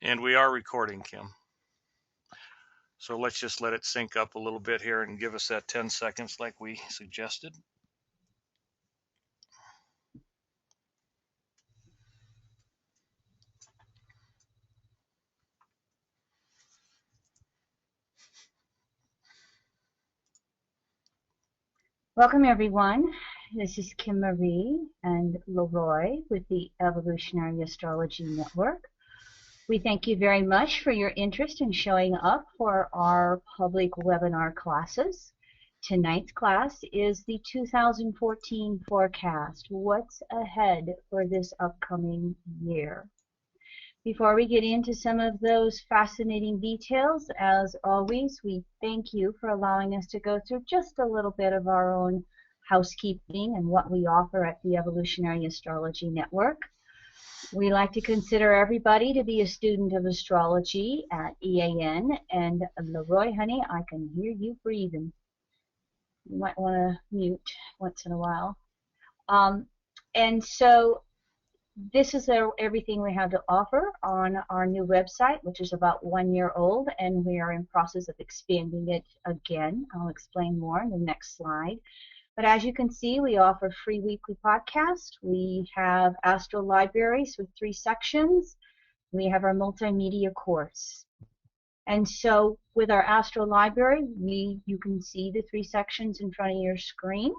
And we are recording, Kim. So let's just let it sync up a little bit here and give us that 10 seconds like we suggested. Welcome, everyone. This is Kim Marie and Leroy with the Evolutionary Astrology Network. We thank you very much for your interest in showing up for our public webinar classes. Tonight's class is the 2014 forecast. What's ahead for this upcoming year? Before we get into some of those fascinating details, as always, we thank you for allowing us to go through just a little bit of our own housekeeping and what we offer at the Evolutionary Astrology Network. We like to consider everybody to be a student of astrology at EAN. And Leroy, honey, I can hear you breathing. You might want to mute once in a while. And so this is everything we have to offer on our new website, which is about 1 year old, and we are in process of expanding it again. I'll explain more in the next slide. But as you can see, we offer free weekly podcasts. We have Astro Libraries with 3 sections. We have our multimedia course. And so with our Astro Library, you can see the 3 sections in front of your screen.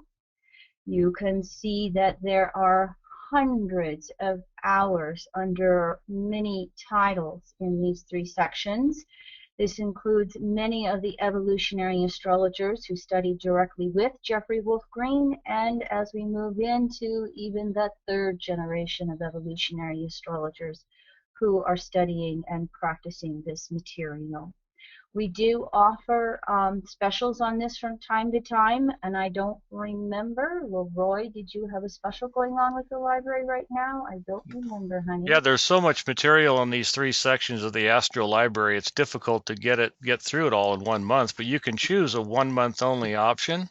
You can see that there are hundreds of hours under many titles in these 3 sections. This includes many of the evolutionary astrologers who studied directly with Jeffrey Wolf Green, and as we move into even the 3rd generation of evolutionary astrologers who are studying and practicing this material. We do offer specials on this from time to time, and I don't remember. Leroy, did you have a special going on with the library right now? I don't remember, honey. Yeah, there's so much material in these 3 sections of the Astro Library. It's difficult to get through it all in 1 month, but you can choose a 1 month only option.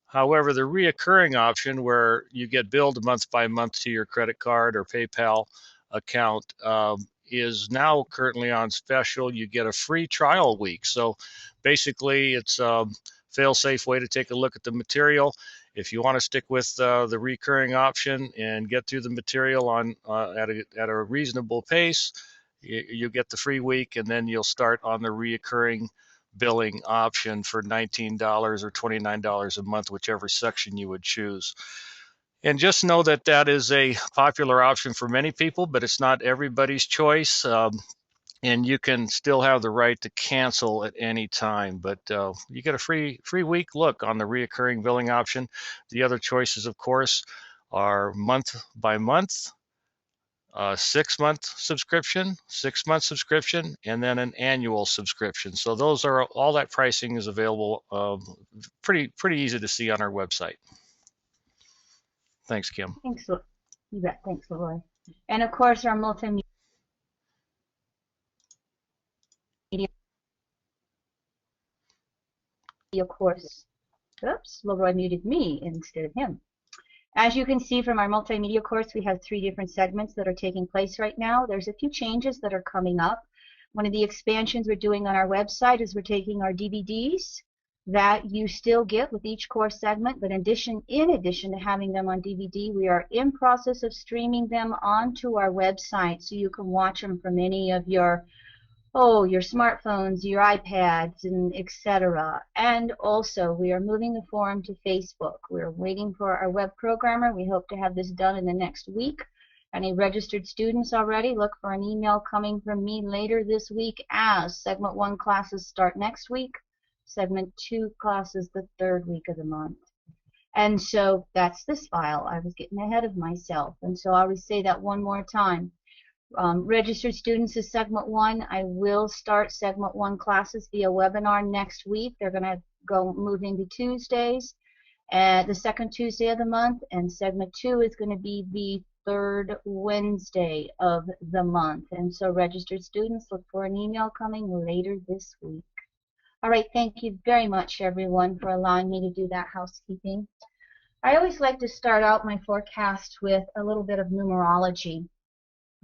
However, the reoccurring option where you get billed month by month to your credit card or PayPal account is now currently on special. You get a free trial week. So basically, it's a fail-safe way to take a look at the material. If you want to stick with the recurring option and get through the material on at a reasonable pace, you get the free week, and then you'll start on the reoccurring billing option for $19 or $29 a month, whichever section you would choose. And just know that that is a popular option for many people, but it's not everybody's choice. And you can still have the right to cancel at any time. But you get a free week look on the reoccurring billing option. The other choices, of course, are month by month, 6-month subscription, 6-month subscription, and then an annual subscription. So those are all that pricing is available. Pretty easy to see on our website. Thanks, Kim. Thanks, you bet. Thanks, Leroy. And of course, our multimedia course. Oops, Leroy muted me instead of him. As you can see from our multimedia course, we have 3 different segments that are taking place right now. There's a few changes that are coming up. One of the expansions we're doing on our website is we're taking our DVDs that you still get with each course segment, but in addition to having them on DVD, we are in process of streaming them onto our website so you can watch them from any of your smartphones, your iPads, and etc. And also, we are moving the forum to Facebook. We're waiting for our web programmer. We hope to have this done in the next week. Any registered students already, look for an email coming from me later this week as Segment 1 classes start next week. Segment 2 classes the 3rd week of the month. And so that's this file. I was getting ahead of myself. And so I would say that one more time. Registered students is Segment 1. I will start Segment 1 classes via webinar next week. They're going to go moving to Tuesdays, the 2nd Tuesday of the month, and Segment 2 is going to be the 3rd Wednesday of the month. And so registered students, look for an email coming later this week. All right, thank you very much, everyone, for allowing me to do that housekeeping. I always like to start out my forecast with a little bit of numerology,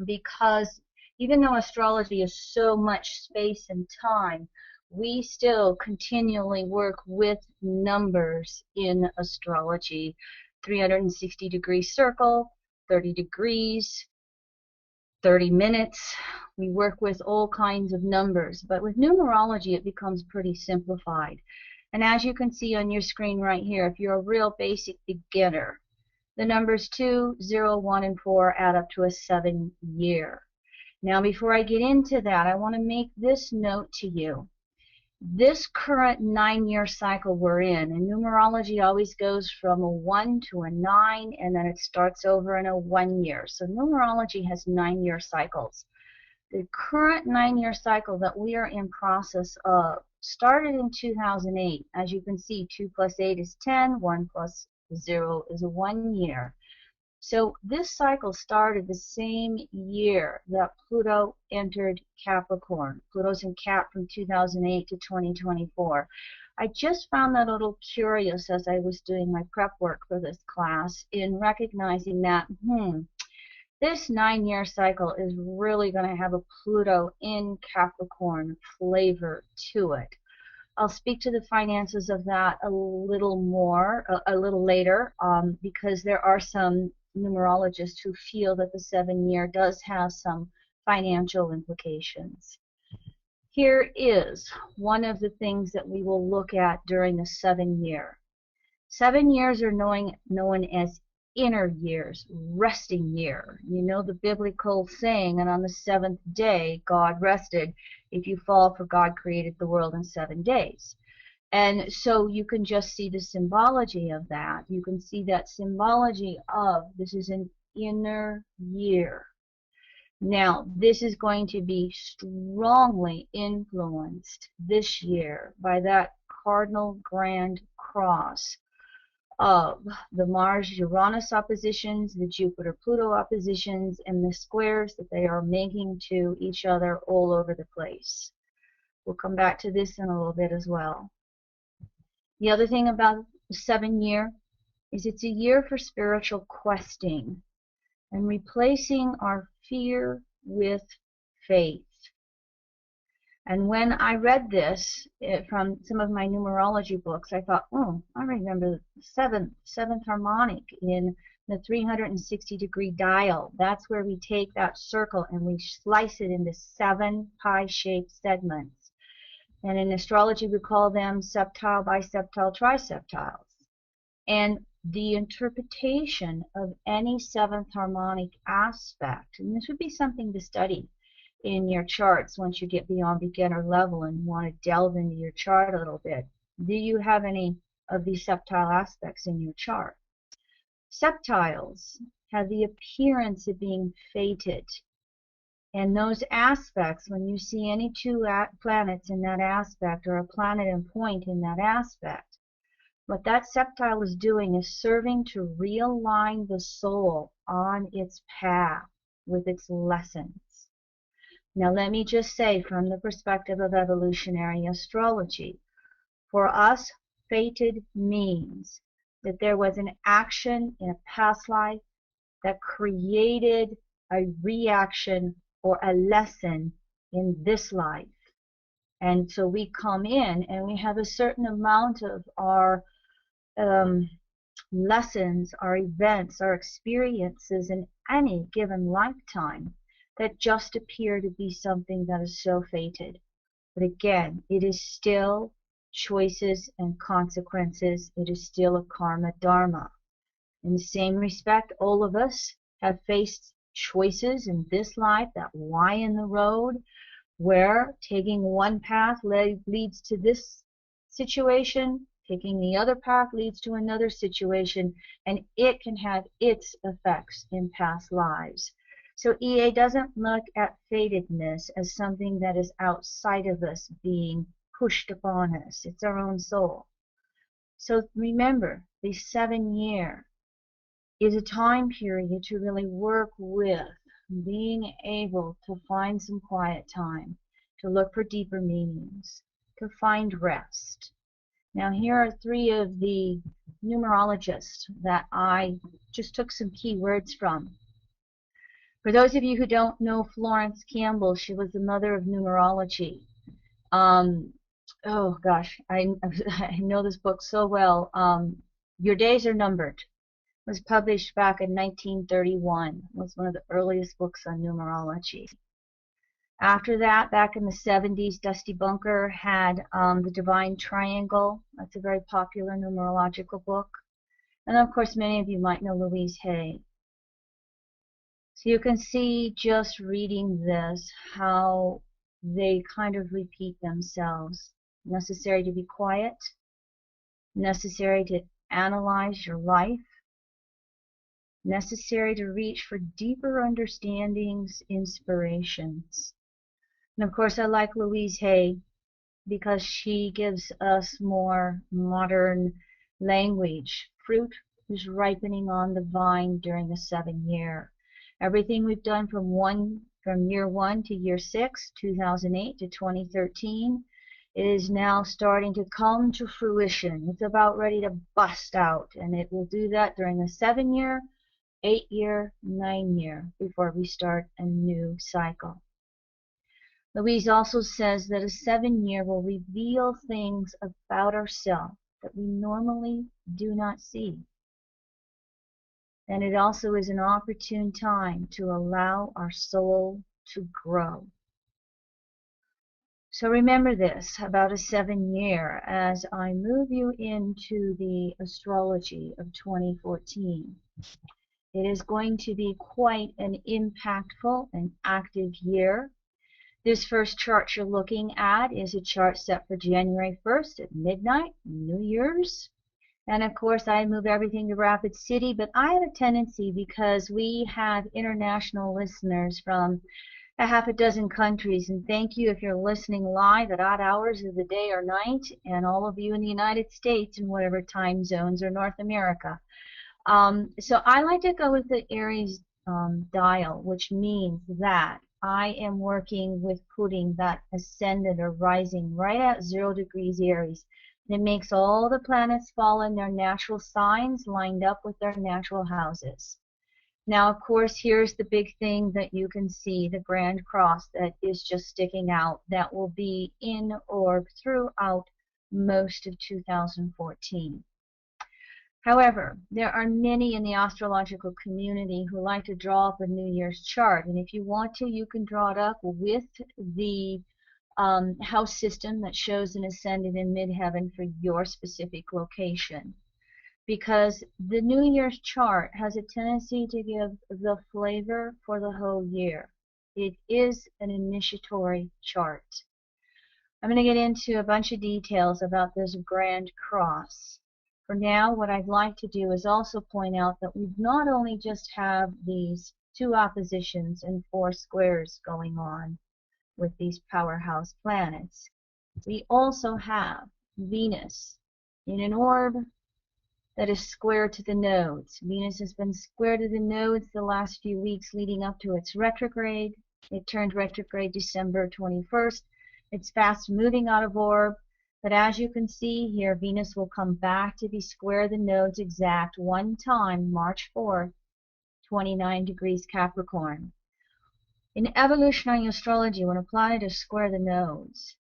because Even though astrology is so much space and time, we still continually work with numbers in astrology. 360-degree circle, 30 degrees, 30 minutes. We work with all kinds of numbers, but with numerology it becomes pretty simplified. And as you can see on your screen right here, if you're a real basic beginner, the numbers 2, 0, 1, and 4 add up to a 7-year. Now, before I get into that, I want to make this note to you. This current 9-year cycle we're in, and numerology always goes from a 1 to a 9, and then it starts over in a 1-year. So numerology has 9-year cycles. The current 9-year cycle that we are in process of started in 2008. As you can see, 2 plus 8 is 10, 1 plus 0 is a 1 year. So this cycle started the same year that Pluto entered Capricorn. Pluto's in Cap from 2008 to 2024. I just found that a little curious as I was doing my prep work for this class in recognizing that, this 9-year cycle is really going to have a Pluto in Capricorn flavor to it. I'll speak to the finances of that a little more, a little later, because there are some numerologists who feel that the 7-year does have some financial implications. Here is one of the things that we will look at during the 7-year. 7 years are known as inner years, resting year. You know the biblical saying, and on the 7th day God rested. If you fall, for God created the world in 7 days. And so you can just see the symbology of that. You can see that symbology of this is an inner year. Now, this is going to be strongly influenced this year by that cardinal grand cross of the Mars-Uranus oppositions, the Jupiter-Pluto oppositions, and the squares that they are making to each other all over the place. We'll come back to this in a little bit as well. The other thing about the 7-year is it's a year for spiritual questing and replacing our fear with faith. And when I read this from some of my numerology books, I thought, oh, I remember the seventh harmonic in the 360-degree dial. That's where we take that circle and we slice it into 7 pie-shaped segments. And in astrology, we call them septile, biseptile, triseptiles. And the interpretation of any 7th harmonic aspect, and this would be something to study in your charts once you get beyond beginner level and want to delve into your chart a little bit. Do you have any of these septile aspects in your chart? Septiles have the appearance of being fated. And those aspects, when you see any 2 planets in that aspect or a planet and point in that aspect, what that septile is doing is serving to realign the soul on its path with its lessons. Now let me just say, from the perspective of evolutionary astrology, for us, fated means that there was an action in a past life that created a reaction or a lesson in this life. And so we come in and we have a certain amount of our lessons, our events, our experiences in any given lifetime that just appear to be something that is so fated. But again, it is still choices and consequences. It is still a karma dharma. In the same respect, all of us have faced choices in this life that lie in the road, where taking one path leads to this situation, taking the other path leads to another situation, and it can have its effects in past lives. So EA doesn't look at fatedness as something that is outside of us being pushed upon us. It's our own soul. So remember, the 7-year is a time period to really work with being able to find some quiet time, to look for deeper meanings, to find rest. Now here are 3 of the numerologists that I just took some key words from. For those of you who don't know Florence Campbell, she was the mother of numerology. Um, oh gosh, I know this book so well. Your Days Are Numbered was published back in 1931. It was one of the earliest books on numerology. After that, back in the 70s, Dusty Bunker had The Divine Triangle. That's a very popular numerological book. And of course, many of you might know Louise Hay. So you can see just reading this how they kind of repeat themselves. Necessary to be quiet, necessary to analyze your life, necessary to reach for deeper understandings, inspirations. And of course, I like Louise Hay because she gives us more modern language. Fruit is ripening on the vine during the 7-year. Everything we've done from year 1 to year 6, 2008 to 2013, is now starting to come to fruition. It's about ready to bust out, and it will do that during the 7-year, 8-year, 9-year before we start a new cycle. Louise also says that a 7-year will reveal things about ourselves that we normally do not see. And it also is an opportune time to allow our soul to grow. So remember this about a 7-year as I move you into the astrology of 2014. It is going to be quite an impactful and active year. This first chart you're looking at is a chart set for January 1st at midnight, New Year's. And of course, I move everything to Rapid City, but I have a tendency because we have international listeners from a half a dozen countries. And thank you if you're listening live at odd hours of the day or night, and all of you in the United States in whatever time zones or North America. So I like to go with the Aries dial, which means that I am working with putting that ascendant or rising right at 0 degrees Aries. And it makes all the planets fall in their natural signs lined up with their natural houses. Now, of course, here's the big thing that you can see, the Grand Cross that is just sticking out. That will be in orb throughout most of 2014. However, there are many in the astrological community who like to draw up a New Year's chart. And if you want to, you can draw it up with the house system that shows an ascendant in midheaven for your specific location. Because the New Year's chart has a tendency to give the flavor for the whole year. It is an initiatory chart. I'm going to get into a bunch of details about this Grand Cross. For now, what I'd like to do is also point out that we not only just have these 2 oppositions and 4 squares going on with these powerhouse planets, we also have Venus in an orb that is square to the nodes. Venus has been square to the nodes the last few weeks leading up to its retrograde. It turned retrograde December 21st. It's fast moving out of orb. But as you can see here, Venus will come back to be square the nodes exact one time, March 4th, 29 degrees Capricorn. In evolutionary astrology, when a planet is square the nodes,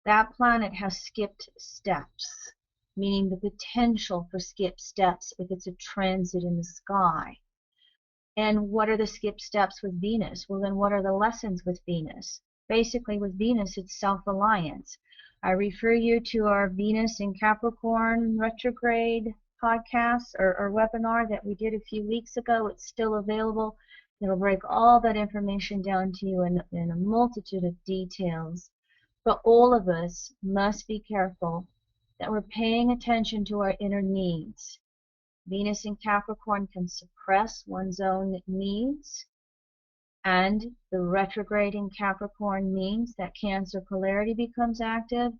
that planet has skipped steps, meaning the potential for skip steps if it's a transit in the sky. And what are the skip steps with Venus? Well, then what are the lessons with Venus? Basically, with Venus, it's self-reliance. I refer you to our Venus in Capricorn retrograde podcast or webinar that we did a few weeks ago. It's still available. It'll break all that information down to you in a multitude of details. But all of us must be careful that we're paying attention to our inner needs. Venus in Capricorn can suppress one's own needs. And the retrograde in Capricorn means that Cancer polarity becomes active,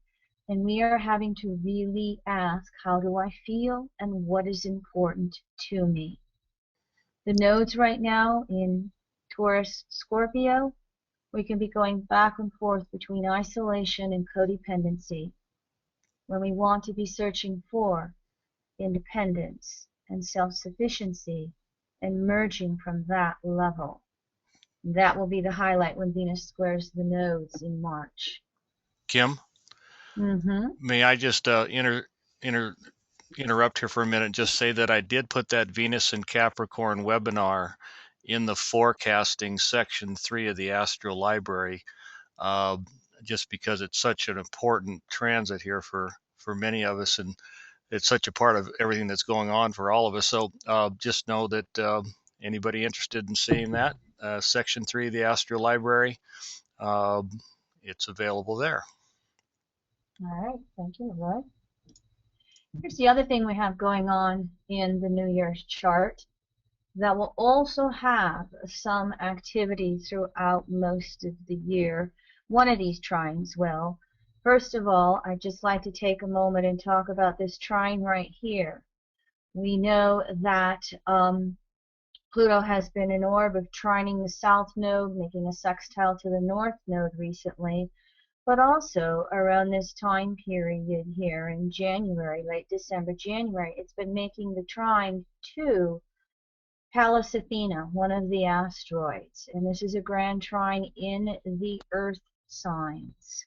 and we are having to really ask, how do I feel and what is important to me? The nodes right now in Taurus, Scorpio, we can be going back and forth between isolation and codependency when we want to be searching for independence and self-sufficiency and merging from that level. That will be the highlight when Venus squares the nodes in March. Kim, Mm-hmm. may I just inter interrupt here for a minute and just say that I did put that Venus and Capricorn webinar in the forecasting section 3 of the Astro Library, uh, just because it's such an important transit here for many of us, and it's such a part of everything that's going on for all of us. So just know that anybody interested in seeing that, section 3 of the Astro Library, uh, it's available there. All right, thank you, Roy. Here's the other thing we have going on in the New Year's chart that will also have some activity throughout most of the year. One of these trines will. First of all, I'd just like to take a moment and talk about this trine right here. We know that Pluto has been an orb of trining the south node, making a sextile to the north node recently, but also around this time period here in January, late December, January, it's been making the trine to Pallas Athena, one of the asteroids, and this is a grand trine in the earth signs.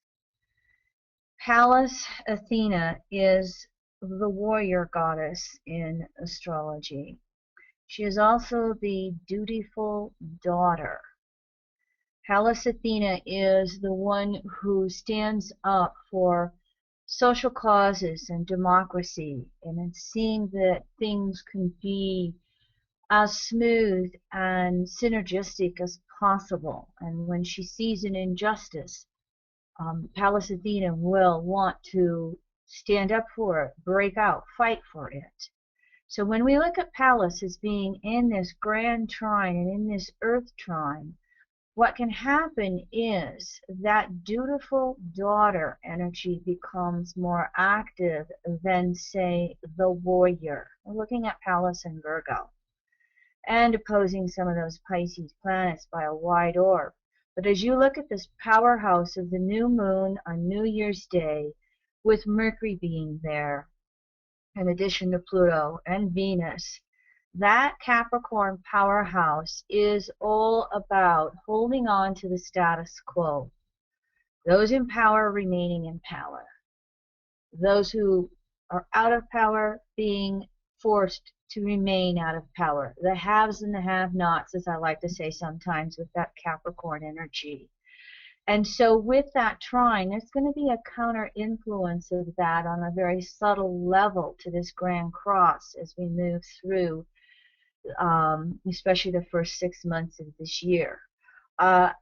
Pallas Athena is the warrior goddess in astrology. She is also the dutiful daughter. Pallas Athena is the one who stands up for social causes and democracy, and seeing that things can be as smooth and synergistic as possible. And when she sees an injustice, Pallas Athena will want to stand up for it, break out, fight for it. So when we look at Pallas as being in this grand trine and in this earth trine, what can happen is that dutiful daughter energy becomes more active than, say, the warrior. We're looking at Pallas and Virgo, and opposing some of those Pisces planets by a wide orb. But as you look at this powerhouse of the new moon on New Year's Day, with Mercury being there, in addition to Pluto and Venus, that Capricorn powerhouse is all about holding on to the status quo. Those in power remaining in power. Those who are out of power being forced to remain out of power. The haves and the have-nots, as I like to say sometimes with that Capricorn energy. And so with that trine, there's going to be a counter influence of that on a very subtle level to this Grand Cross as we move through, especially the first 6 months of this year.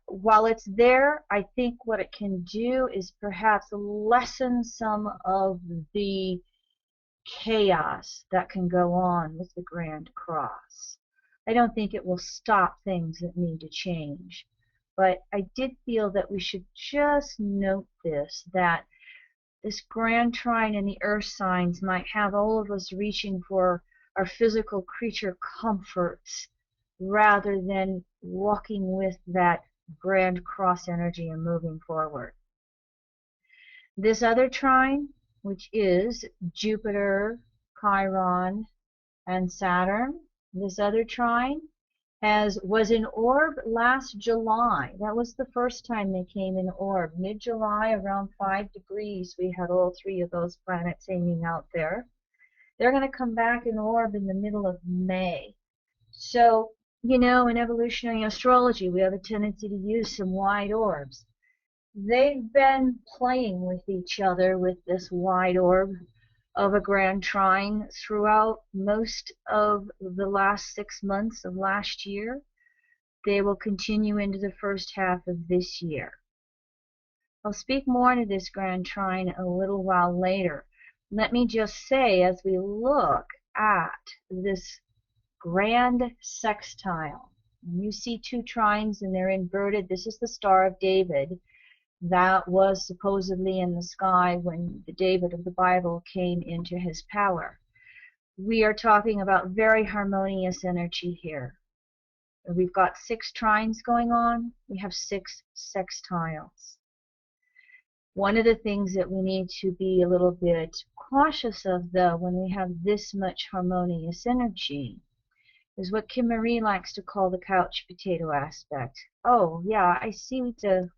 While it's there, I think what it can do is perhaps lessen some of the chaos that can go on with the Grand Cross. I don't think it will stop things that need to change. But I did feel that we should just note this, that this grand trine in the earth signs might have all of us reaching for our physical creature comforts rather than walking with that grand cross energy and moving forward. This other trine, which is Jupiter, Chiron, and Saturn, this other trine was in orb last July. That was the first time they came in orb. Mid-July, around 5 degrees, we had all three of those planets hanging out there. They're going to come back in orb in the middle of May. So, you know, in evolutionary astrology, we have a tendency to use some wide orbs. They've been playing with each other with this wide orb of a grand trine throughout most of the last 6 months of last year. They will continue into the first half of this year. I'll speak more to this grand trine a little while later. Let me just say, as we look at this grand sextile, you see two trines and they're inverted. This is the Star of David. That was supposedly in the sky when the David of the Bible came into his power. We are talking about very harmonious energy here. We've got 6 trines going on. We have 6 sextiles. One of the things that we need to be a little bit cautious of, though, when we have this much harmonious energy, Is what Kim Marie likes to call the couch potato aspect. Oh, yeah, I see the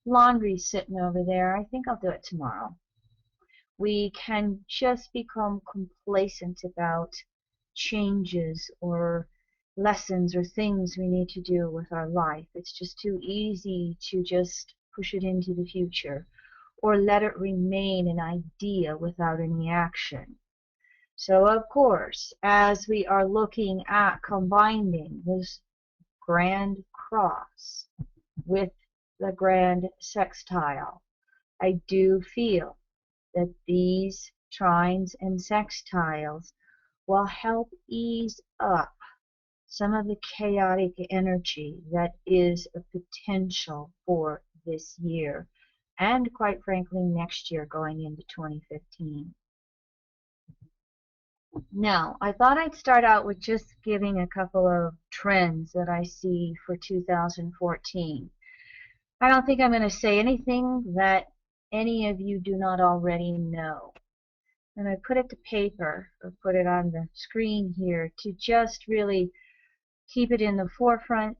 laundry sitting over there. I think I'll do it tomorrow. We can just become complacent about changes or lessons or things we need to do with our life. It's just too easy to just push it into the future or let it remain an idea without any action. So, of course, as we are looking at combining this grand cross with the grand sextile, I do feel that these trines and sextiles will help ease up some of the chaotic energy that is a potential for this year and quite frankly next year going into 2015. Now, I thought I'd start out with just giving a couple of trends that I see for 2014. I don't think I'm going to say anything that any of you do not already know. And I put it to paper or put it on the screen here to just really keep it in the forefront,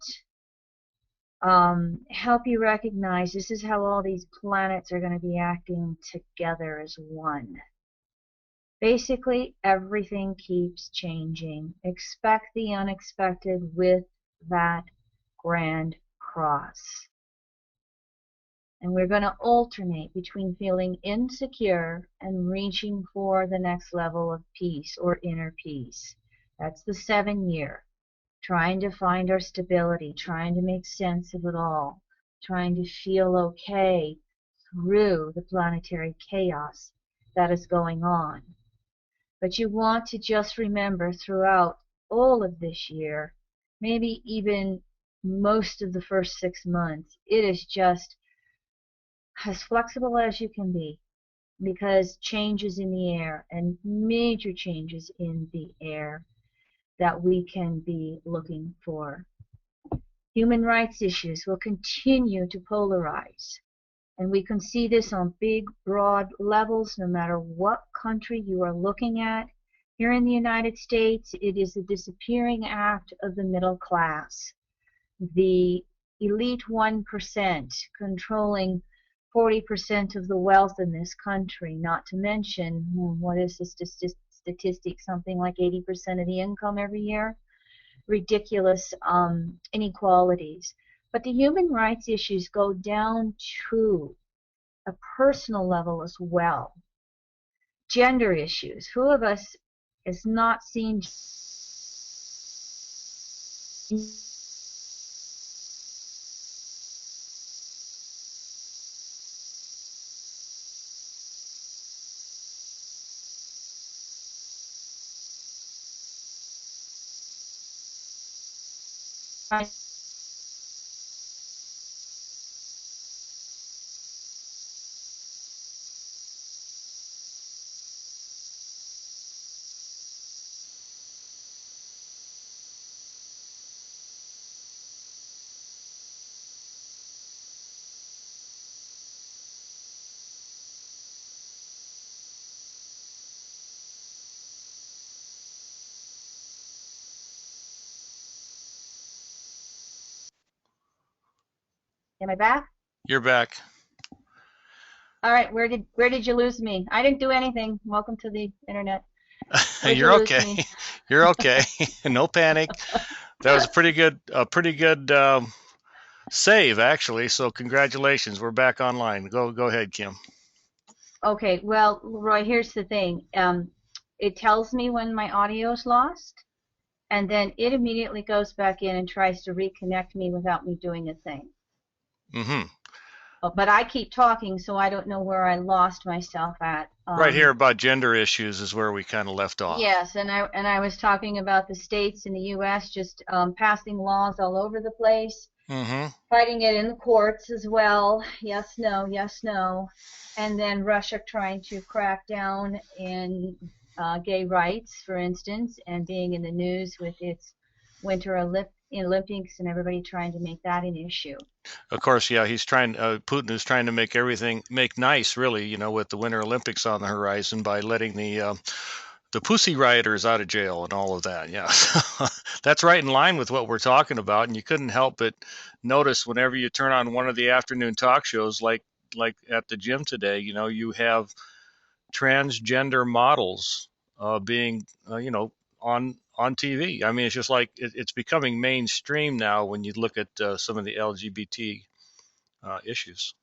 help you recognize this is how all these planets are going to be acting together as one. Basically, everything keeps changing. Expect the unexpected with that grand cross. And we're going to alternate between feeling insecure and reaching for the next level of peace or inner peace. That's the 7-year. Trying to find our stability, trying to make sense of it all, trying to feel okay through the planetary chaos that is going on. But you want to just remember throughout all of this year, maybe even most of the first 6 months, it is just as flexible as you can be because changes in the air and major changes in the air that we can be looking for. Human rights issues will continue to polarize. And we can see this on big, broad levels no matter what country you are looking at. Here in the United States, it is the disappearing act of the middle class. The elite 1% controlling 40% of the wealth in this country, not to mention, what is the statistic, something like 80% of the income every year? Ridiculous inequalities. But the human rights issues go down to a personal level as well. Gender issues. Who of us has not seen Am I back? You're back. All right, where did you lose me? I didn't do anything. Welcome to the internet. Where'd you You're lose okay. me? You're okay. No panic. That was a pretty good save actually. So congratulations. We're back online. Go ahead, Kim. Okay, well, Roy, here's the thing. It tells me when my audio is lost, and then it immediately goes back in and tries to reconnect me without me doing a thing. Mm-hmm. But I keep talking, so I don't know where I lost myself at. Right here about gender issues is where we kind of left off. Yes, and I was talking about the states in the U.S. just passing laws all over the place, Mm-hmm. fighting it in the courts as well. Yes, no, yes, no, and then Russia trying to crack down in gay rights, for instance, and being in the news with its Winter Olympics and everybody trying to make that an issue. Of course, yeah, he's trying. Putin is trying to make everything make nice, really. You know, with the Winter Olympics on the horizon by letting the Pussy Rioters out of jail and all of that. Yeah, that's right in line with what we're talking about. And you couldn't help but notice whenever you turn on one of the afternoon talk shows, like at the gym today, you have transgender models being, on TV. I mean, it's just like it's becoming mainstream now when you look at some of the LGBT issues.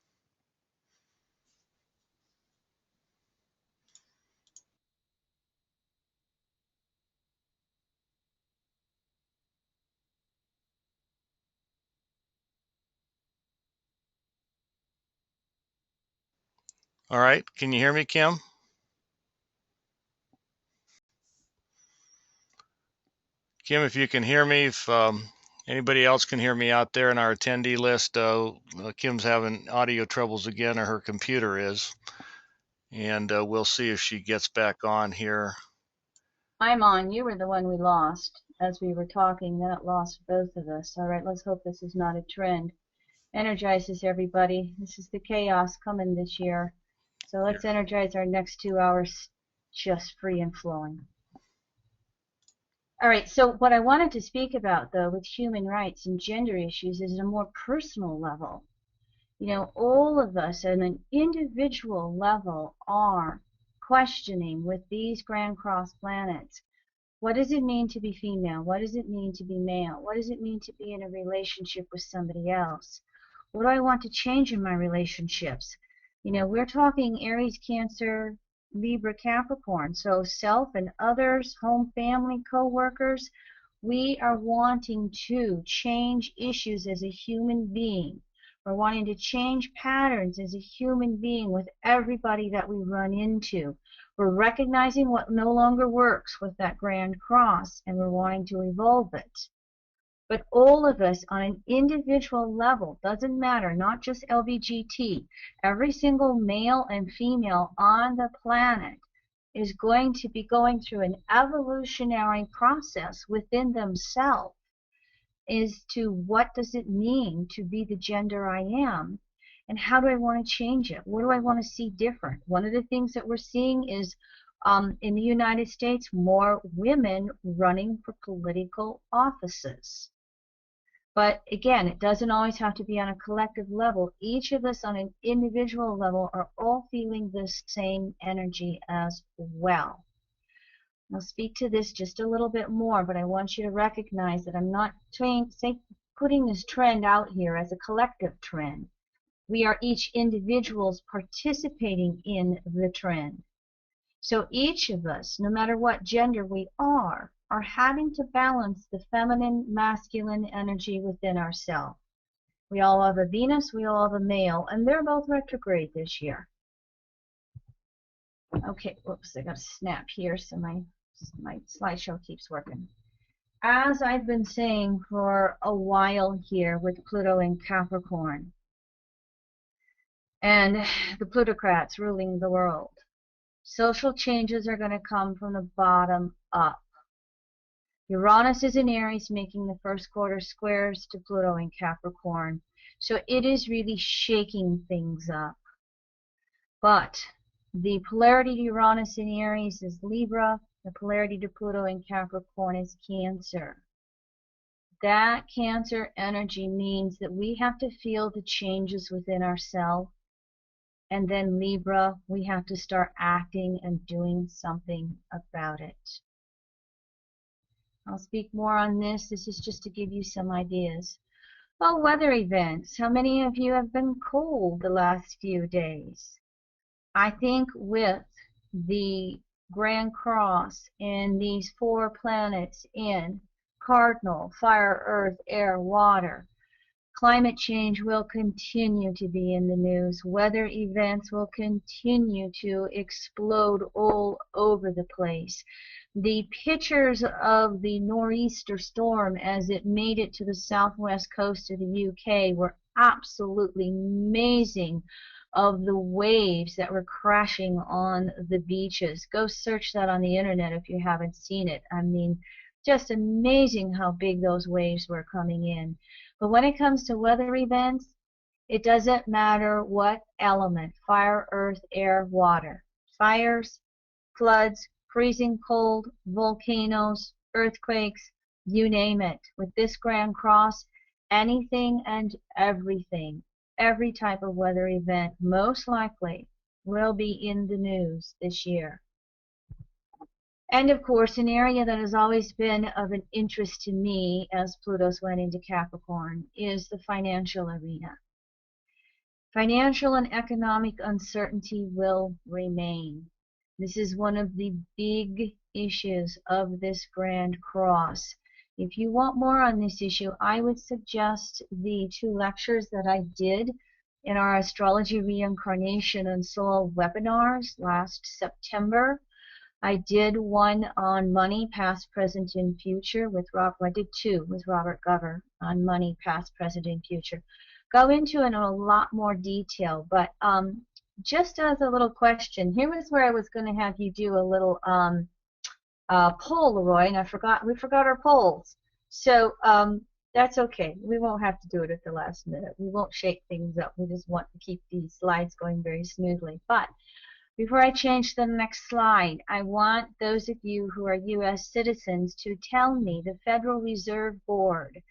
All right, can you hear me, Kim? Kim, if you can hear me, if anybody else can hear me out there in our attendee list, Kim's having audio troubles again, or her computer is, and we'll see if she gets back on here. I'm on. You were the one we lost as we were talking. Then it lost both of us. All right, let's hope this is not a trend. Energizes everybody. This is the chaos coming this year. So let's energize our next 2 hours just free and flowing. All right, so what I wanted to speak about, though, with human rights and gender issues is at a more personal level. All of us at an individual level are questioning with these Grand Cross planets. What does it mean to be female? What does it mean to be male? What does it mean to be in a relationship with somebody else? What do I want to change in my relationships? We're talking Aries, Cancer, Libra, Capricorn. So self and others, home, family, co-workers, we are wanting to change issues as a human being. We're wanting to change patterns as a human being with everybody that we run into. We're recognizing what no longer works with that Grand Cross, and we're wanting to evolve it. But all of us on an individual level, doesn't matter, not just LBGT, every single male and female on the planet is going to be going through an evolutionary process within themselves as to what does it mean to be the gender I am, and how do I want to change it? What do I want to see different? One of the things that we're seeing is in the United States, more women running for political offices. But again, it doesn't always have to be on a collective level. Each of us on an individual level are all feeling this same energy as well. I'll speak to this just a little bit more, but I want you to recognize that I'm not putting this trend out here as a collective trend. We are each individuals participating in the trend. So each of us, no matter what gender we are having to balance the feminine, masculine energy within ourselves. We all have a Venus, we all have a male, and they're both retrograde this year. Okay, whoops, I got to snap here so my slideshow keeps working. As I've been saying for a while here with Pluto in Capricorn, and the plutocrats ruling the world, social changes are going to come from the bottom up. Uranus is in Aries, making the first quarter squares to Pluto in Capricorn. So it is really shaking things up. But the polarity to Uranus in Aries is Libra. The polarity to Pluto in Capricorn is Cancer. That Cancer energy means that we have to feel the changes within ourselves. And then Libra, we have to start acting and doing something about it. I'll speak more on this. This is just to give you some ideas. Well, weather events. How many of you have been cold the last few days? I think with the Grand Cross and these 4 planets in Cardinal, fire, earth, air, water, climate change will continue to be in the news. Weather events will continue to explode all over the place. The pictures of the nor'easter storm as it made it to the southwest coast of the UK were absolutely amazing, of the waves that were crashing on the beaches. Go search that on the internet if you haven't seen it. I mean, just amazing how big those waves were coming in. But when it comes to weather events, it doesn't matter what element, fire, earth, air, water. Fires, floods, freezing cold, volcanoes, earthquakes, you name it. With this Grand Cross, anything and everything, every type of weather event most likely will be in the news this year. And of course, an area that has always been of an interest to me as Pluto's went into Capricorn is the financial arena. Financial and economic uncertainty will remain. This is one of the big issues of this Grand Cross. If you want more on this issue, I would suggest the 2 lectures that I did in our Astrology Reincarnation and Soul webinars last September. I did one on money, past, present, and future with Rob. I did 2 with Robert Gover on money, past, present, and future. Go into it in a lot more detail, but just as a little question, here was where I was going to have you do a little poll, Leroy, and we forgot our polls. So that's okay. We won't have to do it at the last minute. We won't shake things up. We just want to keep these slides going very smoothly. But before I change to the next slide, I want those of you who are U.S. citizens to tell me the Federal Reserve Board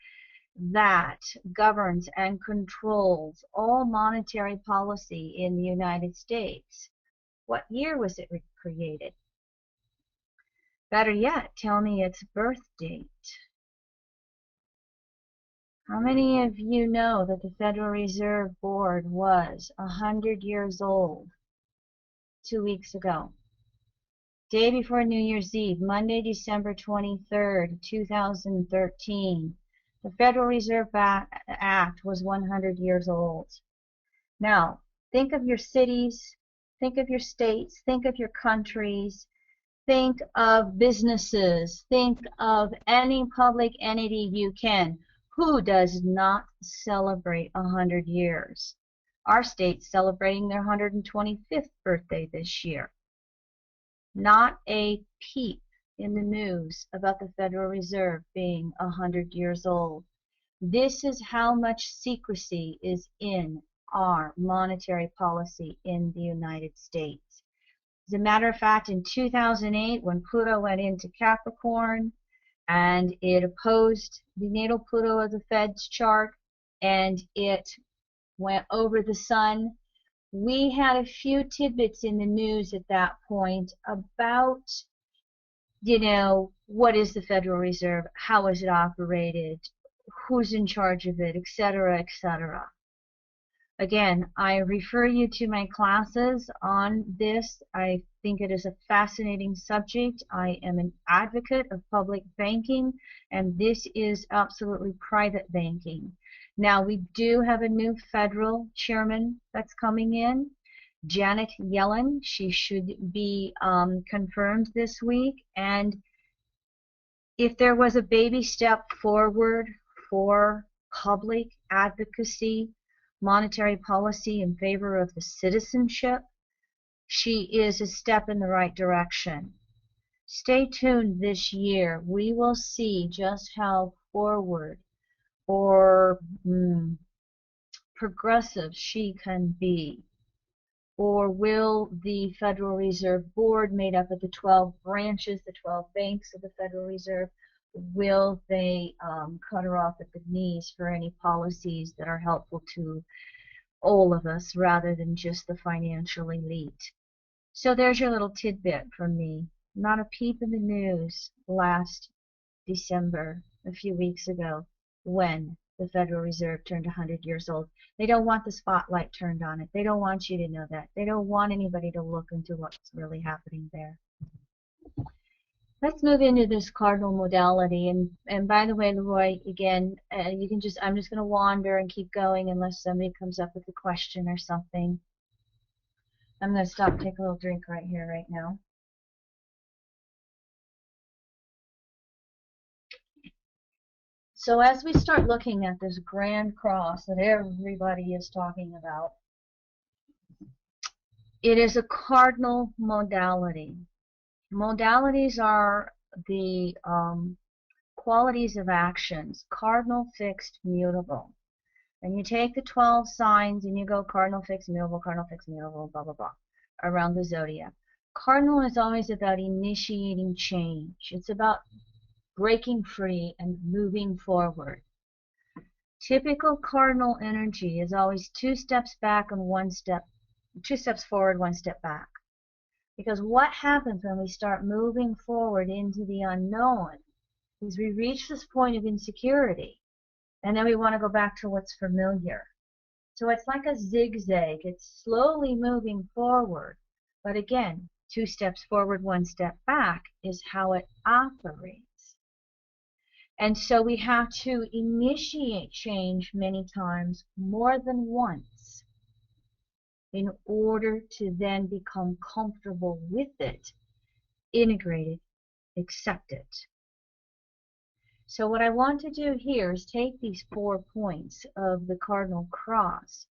that governs and controls all monetary policy in the United States. What year was it created? Better yet, tell me its birth date. How many of you know that the Federal Reserve Board was 100 years old 2 weeks ago? Day before New Year's Eve, Monday, December 23rd, 2013. The Federal Reserve Act was 100 years old. Now, think of your cities, think of your states, think of your countries, think of businesses, think of any public entity you can. Who does not celebrate 100 years? Our state's celebrating their 125th birthday this year. Not a peep in the news about the Federal Reserve being 100 years old. This is how much secrecy is in our monetary policy in the United States. As a matter of fact, in 2008, when Pluto went into Capricorn and it opposed the natal Pluto of the Fed's chart and it went over the sun, we had a few tidbits in the news at that point about, what is the Federal Reserve, how is it operated, who's in charge of it, etc., etc. Again, I refer you to my classes on this. I think it is a fascinating subject. I am an advocate of public banking, and this is absolutely private banking. Now, we do have a new federal chairman that's coming in, Janet Yellen. She should be confirmed this week. And if there was a baby step forward for public advocacy, monetary policy in favor of the citizenship, she is a step in the right direction. Stay tuned this year. We will see just how forward or progressive she can be. Or will the Federal Reserve Board, made up of the 12 branches, the 12 banks of the Federal Reserve, will they cut her off at the knees for any policies that are helpful to all of us rather than just the financial elite? So there's your little tidbit from me. Not a peep in the news last December, a few weeks ago, when the Federal Reserve turned 100 years old. They don't want the spotlight turned on it. They don't want you to know that. They don't want anybody to look into what's really happening there. Let's move into this cardinal modality. And by the way, Leroy, again, you can I'm just going to wander and keep going unless somebody comes up with a question or something. I'm going to stop and take a little drink right here, right now. So as we start looking at this Grand Cross that everybody is talking about, it is a cardinal modality. Modalities are the qualities of actions, cardinal, fixed, mutable. And you take the 12 signs and you go cardinal, fixed, mutable, blah, blah, blah, around the zodiac. Cardinal is always about initiating change. It's about breaking free and moving forward. Typical cardinal energy is always 2 steps back and 2 steps forward, 1 step back. Because what happens when we start moving forward into the unknown is we reach this point of insecurity, and then we want to go back to what's familiar. So it's like a zigzag. It's slowly moving forward. But again, 2 steps forward, 1 step back is how it operates. And so we have to initiate change many times, more than once, in order to then become comfortable with it, integrate it, accept it. So what I want to do here is take these 4 points of the cardinal cross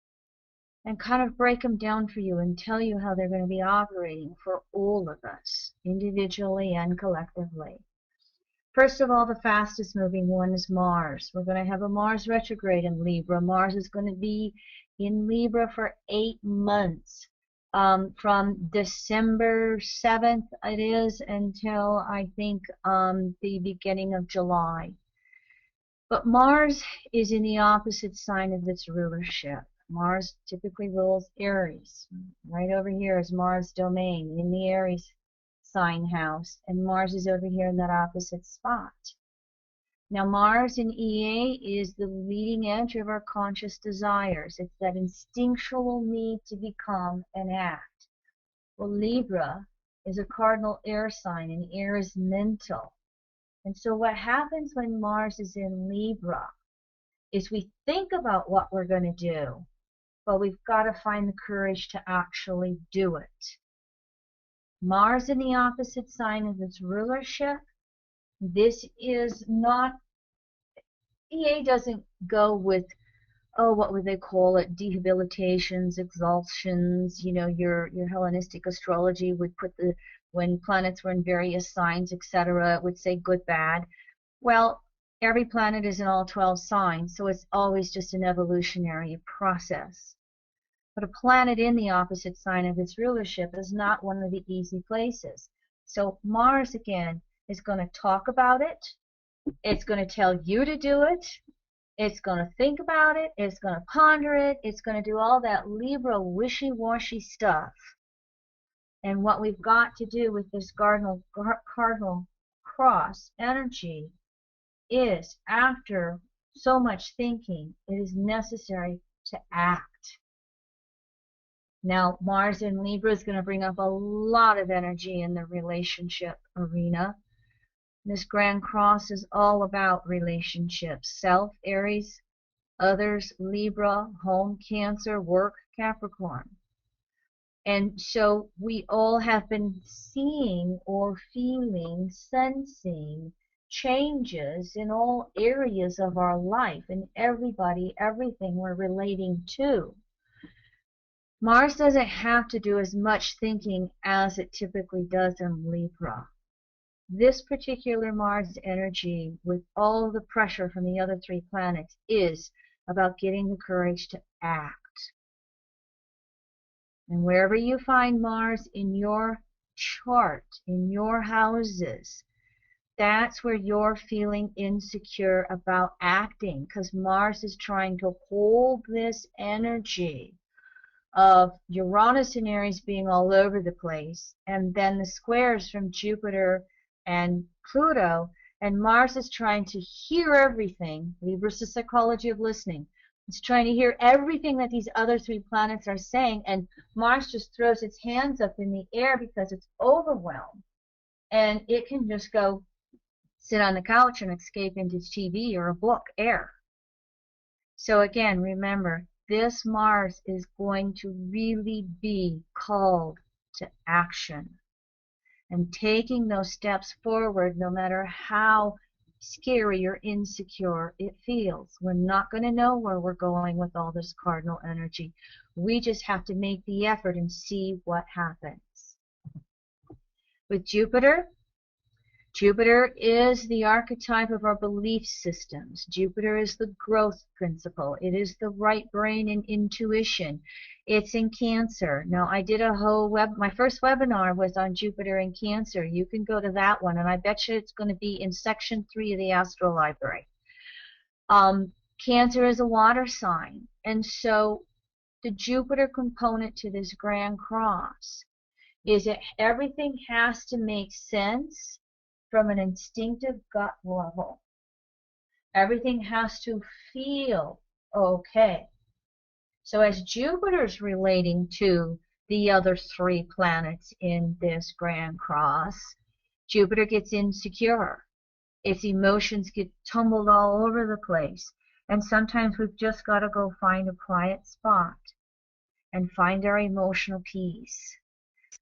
and kind of break them down for you and tell you how they're going to be operating for all of us, individually and collectively. First of all, the fastest moving one is Mars. We're going to have a Mars retrograde in Libra. Mars is going to be in Libra for 8 months, from December 7th it is until I think the beginning of July. But Mars is in the opposite sign of its rulership. Mars typically rules Aries. Right over here is Mars' domain in the Aries sign house, and Mars is over here in that opposite spot. Now Mars in EA is the leading edge of our conscious desires. It's that instinctual need to become and act. Well, Libra is a cardinal air sign, and air is mental. And so what happens when Mars is in Libra is we think about what we're going to do, but we've got to find the courage to actually do it. Mars in the opposite sign of its rulership, this is not, EA doesn't go with, oh, what would they call it, debilitations, exaltations, your Hellenistic astrology would put when planets were in various signs, etc., it would say good, bad. Well, every planet is in all 12 signs, so it's always just an evolutionary process. But a planet in the opposite sign of its rulership is not one of the easy places. So Mars, again, is going to talk about it. It's going to tell you to do it. It's going to think about it. It's going to ponder it. It's going to do all that Libra wishy-washy stuff. And what we've got to do with this cardinal cross energy is, after so much thinking, it is necessary to act. Now, Mars in Libra is going to bring up a lot of energy in the relationship arena. This Grand Cross is all about relationships. Self, Aries, others, Libra, home, Cancer, work, Capricorn. And so we all have been seeing or feeling, sensing changes in all areas of our life, and everybody, everything we're relating to. Mars doesn't have to do as much thinking as it typically does in Libra. This particular Mars energy, with all the pressure from the other 3 planets, is about getting the courage to act. And wherever you find Mars in your chart, in your houses, that's where you're feeling insecure about acting, because Mars is trying to hold this energy of Uranus and Aries being all over the place, and then the squares from Jupiter and Pluto, and Mars is trying to hear everything. Libra's the psychology of listening. It's trying to hear everything that these other 3 planets are saying, and Mars just throws its hands up in the air because it's overwhelmed, and it can just go sit on the couch and escape into TV or a book, air. So again, remember, this Mars is going to really be called to action. And taking those steps forward, no matter how scary or insecure it feels. We're not going to know where we're going with all this cardinal energy. We just have to make the effort and see what happens. With Jupiter, Jupiter is the archetype of our belief systems. Jupiter is the growth principle. It is the right brain and intuition. It's in Cancer. Now, I did a whole my first webinar was on Jupiter and Cancer. You can go to that one, and I bet you it's going to be in section 3 of the Astro Library. Cancer is a water sign, and so the Jupiter component to this Grand Cross is that everything has to make sense from an instinctive gut level. Everything has to feel okay. So as Jupiter's relating to the other 3 planets in this Grand Cross, Jupiter gets insecure. Its emotions get tumbled all over the place. And sometimes we've just got to go find a quiet spot and find our emotional peace.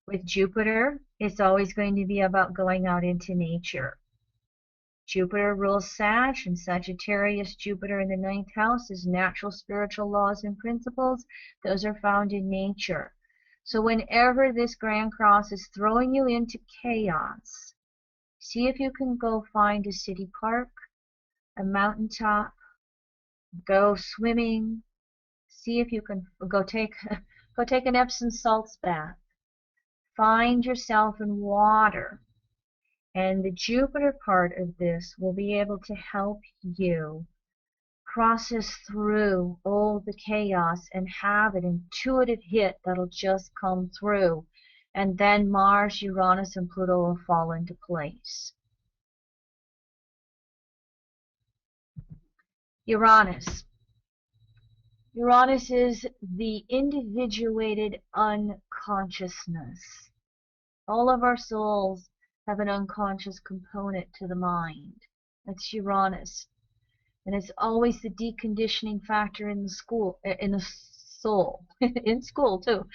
With Jupiter, it's always going to be about going out into nature. Jupiter rules Sag, and Sagittarius, Jupiter in the 9th house is natural spiritual laws and principles. Those are found in nature. So whenever this Grand Cross is throwing you into chaos, see if you can go find a city park, a mountaintop, go swimming, see if you can go take an Epsom salts bath. Find yourself in water. And the Jupiter part of this will be able to help you process through all the chaos and have an intuitive hit that'll just come through. And then Mars, Uranus, and Pluto will fall into place. Uranus. Uranus is the individuated unconsciousness. All of our souls have an unconscious component to the mind. That's Uranus. And it's always the deconditioning factor in the soul, in school too,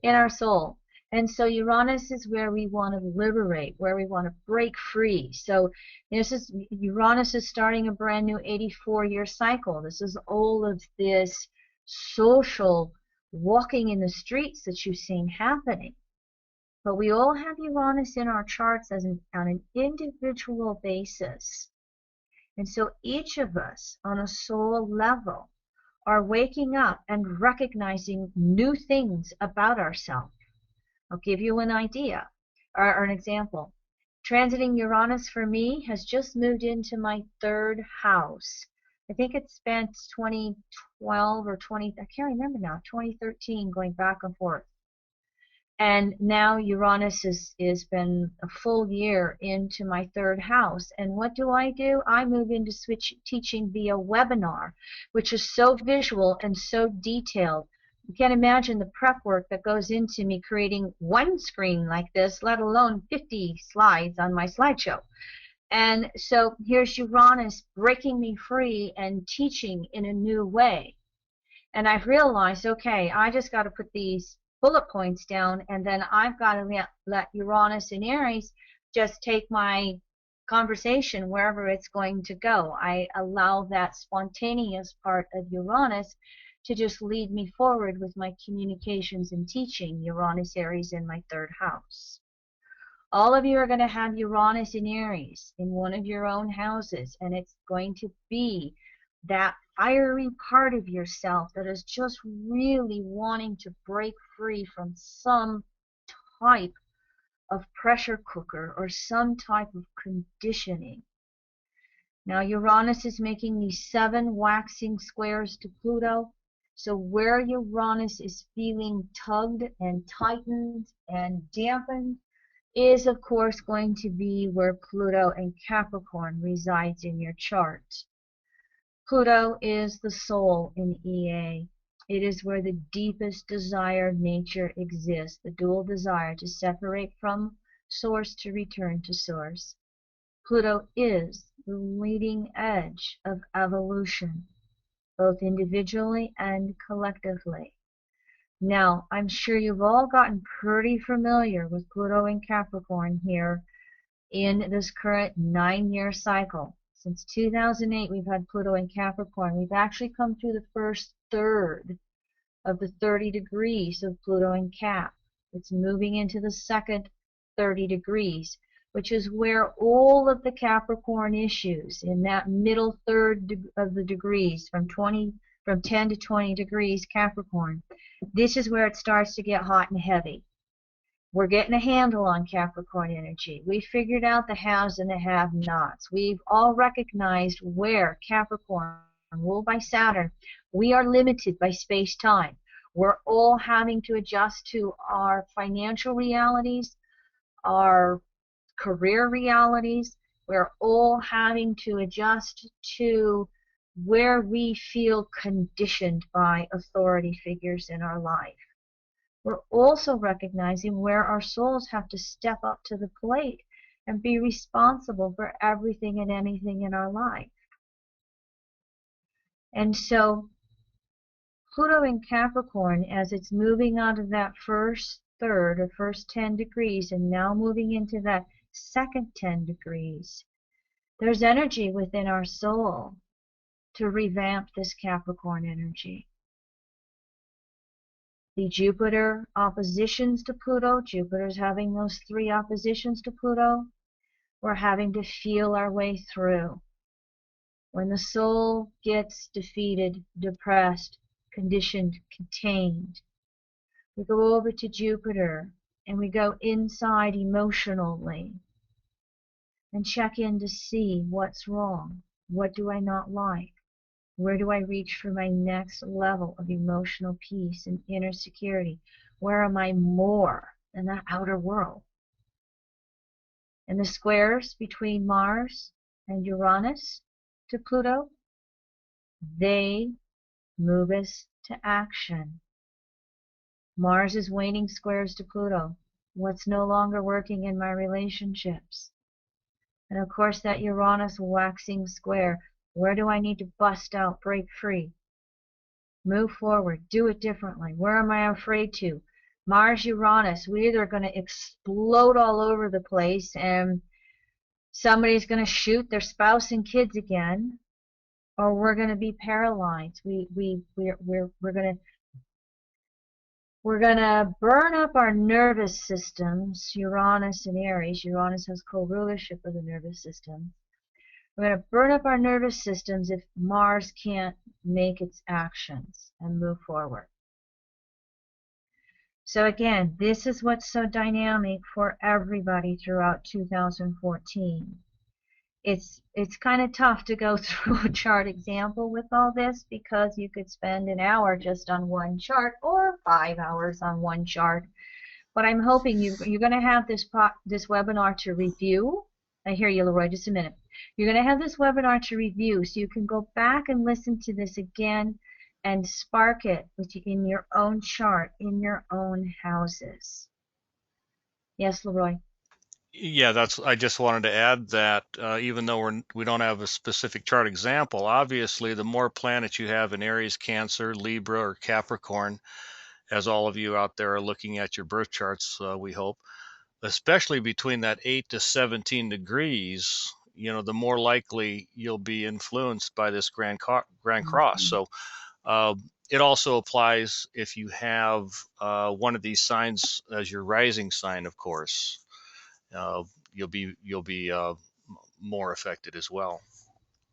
in our soul. And so Uranus is where we want to liberate, where we want to break free. So Uranus is starting a brand new 84-year cycle. This is all of this social walking in the streets that you've seen happening. But we all have Uranus in our charts on an individual basis. And so each of us on a soul level are waking up and recognizing new things about ourselves. I'll give you an idea or an example. Transiting Uranus for me has just moved into my 3rd house. I think it spent 2012 or I can't remember now, 2013 going back and forth. And now Uranus has been a full year into my 3rd house. And what do? I move into teaching via webinar, which is so visual and so detailed. You can't imagine the prep work that goes into me creating one screen like this, let alone 50 slides on my slideshow. And so here's Uranus breaking me free and teaching in a new way. And I've realized, okay, I just got to put these bullet points down, and then I've got to let Uranus and Aries just take my conversation wherever it's going to go. I allow that spontaneous part of Uranus to just lead me forward with my communications and teaching. Uranus, Aries in my 3rd house. All of you are going to have Uranus and Aries in one of your own houses, and it's going to be that fiery part of yourself that is just really wanting to break free from some type of pressure cooker or some type of conditioning. Now Uranus is making these 7 waxing squares to Pluto. So where Uranus is feeling tugged and tightened and dampened is of course going to be where Pluto and Capricorn resides in your chart. Pluto is the soul in EA. It is where the deepest desired nature exists, the dual desire to separate from source to return to source. Pluto is the leading edge of evolution, both individually and collectively. Now, I'm sure you've all gotten pretty familiar with Pluto and Capricorn here in this current 9-year cycle. Since 2008, we've had Pluto in Capricorn. We've actually come through the first third of the 30 degrees of Pluto in Cap. It's moving into the second 30 degrees. which is where all of the Capricorn issues in that middle third of the degrees from 10 to 20 degrees Capricorn, this is where it starts to get hot and heavy. We're getting a handle on Capricorn energy. We figured out the haves and the have-nots. We've all recognized where Capricorn, ruled by Saturn, we are limited by space-time. We're all having to adjust to our financial realities, our career realities. We're all having to adjust to where we feel conditioned by authority figures in our life. We're also recognizing where our souls have to step up to the plate and be responsible for everything and anything in our life. And so Pluto in Capricorn, as it's moving out of that first third or first 10 degrees and now moving into that second 10 degrees, there's energy within our soul to revamp this Capricorn energy. The Jupiter oppositions to Pluto, Jupiter's having those 3 oppositions to Pluto, we're having to feel our way through. When the soul gets defeated, depressed, conditioned, contained, we go over to Jupiter and we go inside emotionally and check in to see what's wrong. What do I not like? Where do I reach for my next level of emotional peace and inner security? Where am I more than the outer world? And the squares between Mars and Uranus to Pluto, they move us to action. Mars is waning squares to Pluto. What's no longer working in my relationships? And of course that Uranus waxing square, where do I need to bust out, break free? Move forward, do it differently. Where am I afraid to? Mars, Uranus, we're either going to explode all over the place and somebody's going to shoot their spouse and kids again, or we're going to be paralyzed. We're going to burn up our nervous systems, Uranus and Aries. Uranus has co-rulership of the nervous system. We're going to burn up our nervous systems if Mars can't make its actions and move forward. So again, this is what's so dynamic for everybody throughout 2014. It's kind of tough to go through a chart example with all this because you could spend an hour just on one chart or 5 hours on one chart. But I'm hoping you're going to have this webinar to review. I hear you, Leroy, just a minute. You're going to have this webinar to review so you can go back and listen to this again and spark it in your own chart, in your own houses. Yes, Leroy? Yeah, I just wanted to add that even though we don't have a specific chart example, obviously the more planets you have in Aries, Cancer, Libra, or Capricorn, as all of you out there are looking at your birth charts, we hope, especially between that 8 to 17 degrees, the more likely you'll be influenced by this Grand Cross. So it also applies if you have one of these signs as your rising sign, of course. You'll be more affected as well.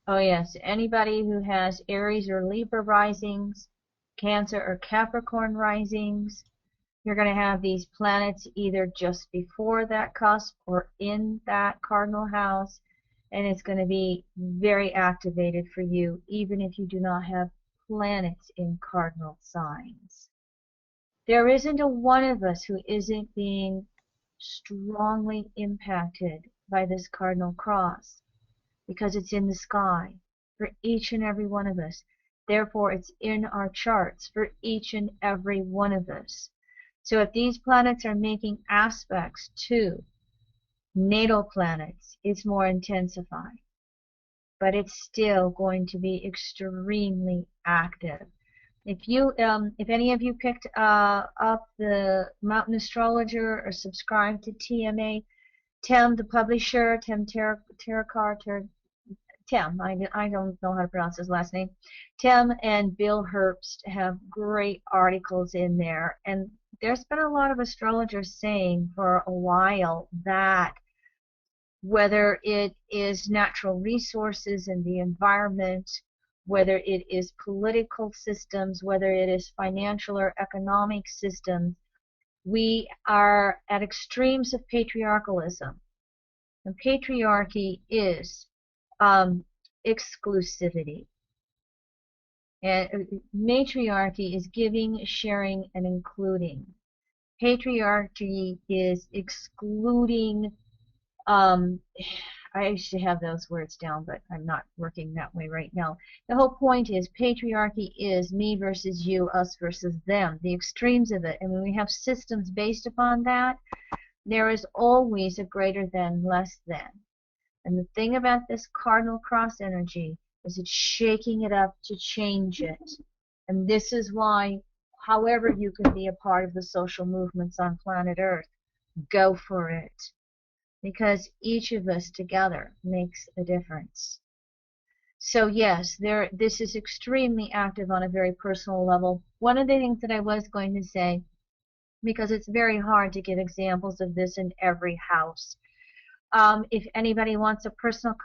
Oh yes, anybody who has Aries or Libra risings, Cancer or Capricorn risings, you're going to have these planets either just before that cusp or in that cardinal house, and it's going to be very activated for you even if you do not have planets in cardinal signs. There isn't a one of us who isn't being strongly impacted by this cardinal cross because it's in the sky for each and every one of us. Therefore, it's in our charts for each and every one of us. So if these planets are making aspects to natal planets, it's more intensified. But it's still going to be extremely active. If any of you picked up the Mountain Astrologer or subscribed to TMA, Tim, the publisher, Tim Tim, I don't know how to pronounce his last name. Tim and Bill Herbst have great articles in there, and there's been a lot of astrologers saying for a while that whether it is natural resources and the environment, whether it is political systems, whether it is financial or economic systems. We are at extremes of patriarchalism. And patriarchy is exclusivity. And matriarchy is giving, sharing, and including. Patriarchy is excluding. I used to have those words down, but I'm not working that way right now. The whole point is patriarchy is me versus you, us versus them, the extremes of it. And when we have systems based upon that, there is always a greater than, less than. And the thing about this cardinal cross energy is it's shaking it up to change it. And this is why, however you can be a part of the social movements on planet Earth, go for it. Because each of us together makes a difference. So yes, this is extremely active on a very personal level. One of the things that I was going to say, because it's very hard to give examples of this in every house, if anybody wants a personal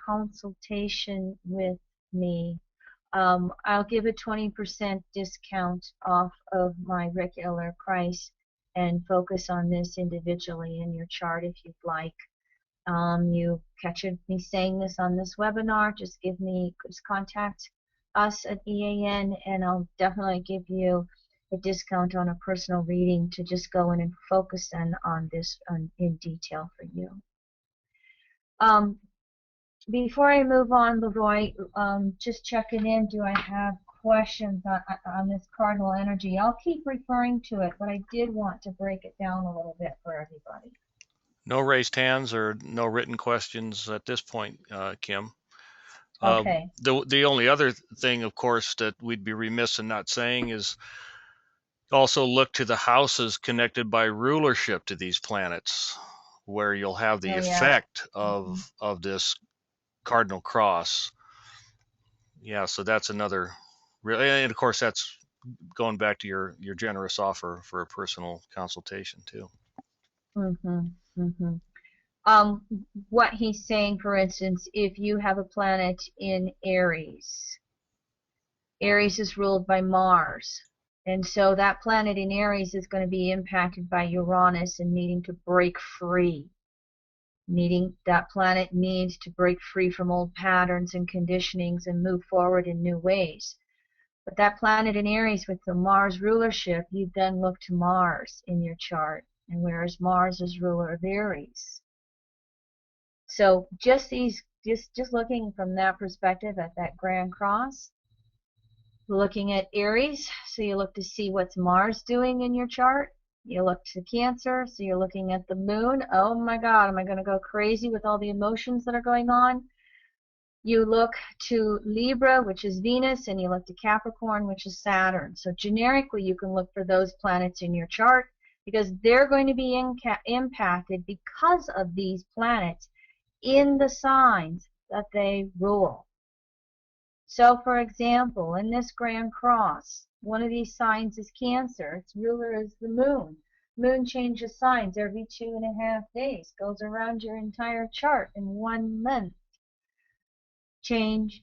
consultation with me, I'll give a 20% discount off of my regular price and focus on this individually in your chart if you'd like. You catch me saying this on this webinar, just contact us at EAN and I'll definitely give you a discount on a personal reading to just go in and focus on this in detail for you. Before I move on, Leroy, just checking in, do I have questions on this cardinal energy? I'll keep referring to it, but I did want to break it down a little bit for everybody. No raised hands or no written questions at this point, Kim. Okay. The only other thing, of course, that we'd be remiss in not saying is also look to the houses connected by rulership to these planets, where you'll have the Oh, yeah. effect of this cardinal cross. Yeah, so that's another, and of course that's going back to your generous offer for a personal consultation too. Mm-hmm. Mm-hmm. What he's saying, for instance, if you have a planet in Aries, Aries is ruled by Mars. And so that planet in Aries is going to be impacted by Uranus and needing to break free. That planet needs to break free from old patterns and conditionings and move forward in new ways. But that planet in Aries with the Mars rulership, you then look to Mars in your chart. And whereas Mars is ruler of Aries. So just looking from that perspective at that Grand Cross, looking at Aries, so you look to see what's Mars doing in your chart. You look to Cancer, so you're looking at the moon. Oh my God, am I going to go crazy with all the emotions that are going on? You look to Libra, which is Venus, and you look to Capricorn, which is Saturn. So generically, you can look for those planets in your chart because they're going to be impacted because of these planets in the signs that they rule. So, for example, in this Grand Cross, one of these signs is Cancer. Its ruler is the moon. Moon changes signs every 2.5 days, goes around your entire chart in 1 month. Change,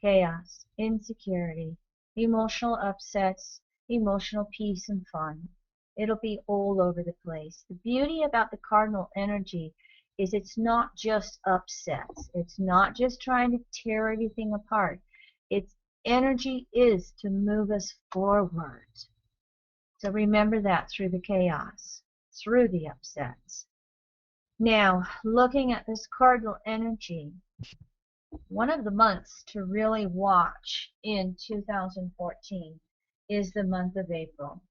chaos, insecurity, emotional upsets, emotional peace and fun. It'll be all over the place. The beauty about the cardinal energy is it's not just upsets. It's not just trying to tear everything apart. Its energy is to move us forward. So remember that through the chaos, through the upsets. Now, looking at this cardinal energy, one of the months to really watch in 2014 is the month of April.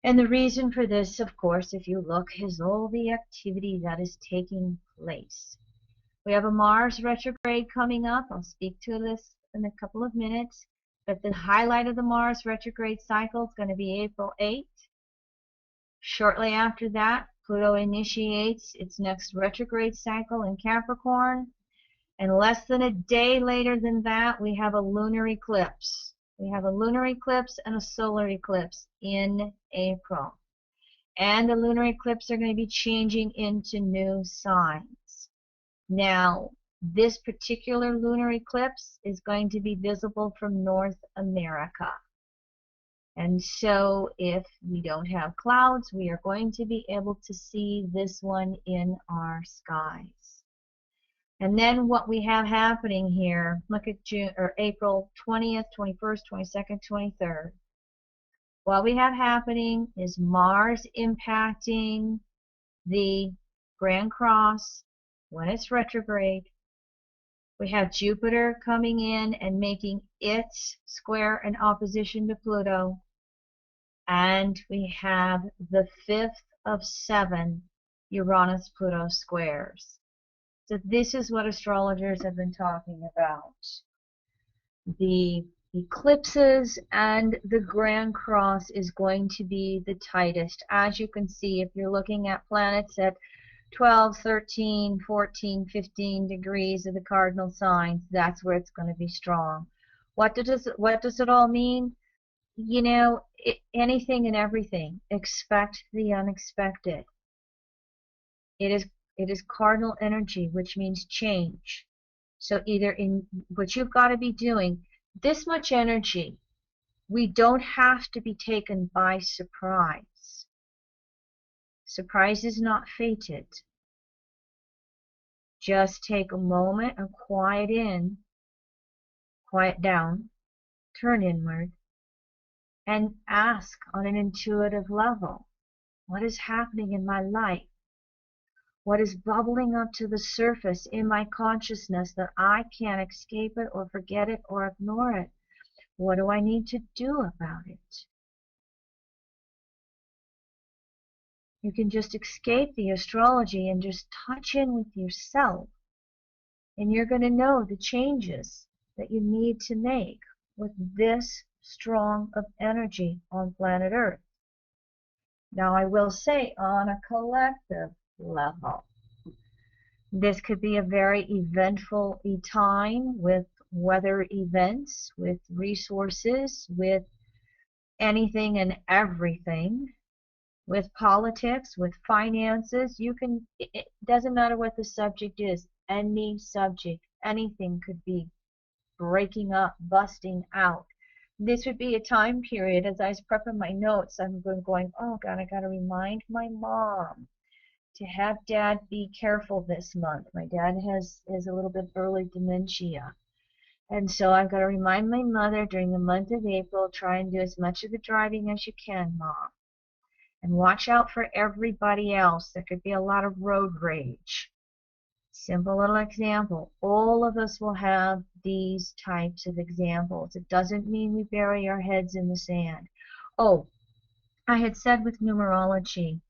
And the reason for this, of course, if you look, is all the activity that is taking place. We have a Mars retrograde coming up. I'll speak to this in a couple of minutes. But the highlight of the Mars retrograde cycle is going to be April 8th. Shortly after that, Pluto initiates its next retrograde cycle in Capricorn. And less than a day later than that, we have a lunar eclipse. We have a lunar eclipse and a solar eclipse in April. and the lunar eclipse are going to be changing into new signs. Now, this particular lunar eclipse is going to be visible from North America. And so if we don't have clouds, we are going to be able to see this one in our skies. And then what we have happening here, look at June or April 20th, 21st, 22nd, 23rd. What we have happening is Mars impacting the Grand Cross when it's retrograde. We have Jupiter coming in and making its square in opposition to Pluto. And we have the fifth of 7 Uranus-Pluto squares. So this is what astrologers have been talking about. The eclipses and the Grand Cross is going to be the tightest. As you can see, if you're looking at planets at 12, 13, 14, 15 degrees of the cardinal signs, that's where it's going to be strong. What does it all mean? You know, anything and everything. Expect the unexpected. It is cardinal energy, which means change. So either in what you've got to be doing, this much energy, we don't have to be taken by surprise. Surprise is not fated. Just take a moment and quiet down, turn inward, and ask on an intuitive level, what is happening in my life? What is bubbling up to the surface in my consciousness that I can't escape it or forget it or ignore it? What do I need to do about it? You can just escape the astrology and just touch in with yourself. And you're going to know the changes that you need to make with this strong of energy on planet Earth. Now, I will say on a collective level, this could be a very eventful time with weather events, with resources, with anything and everything, with politics, with finances. It doesn't matter what the subject is, any subject, anything could be breaking up, busting out. This would be a time period, as I was prepping my notes, I'm going, oh God, I got to remind my mom to have Dad be careful this month. My dad has a little bit early dementia. And so I've got to remind my mother during the month of April, try and do as much of the driving as you can, Mom. And watch out for everybody else. There could be a lot of road rage. Simple little example. All of us will have these types of examples. It doesn't mean we bury our heads in the sand. Oh, I had said with numerology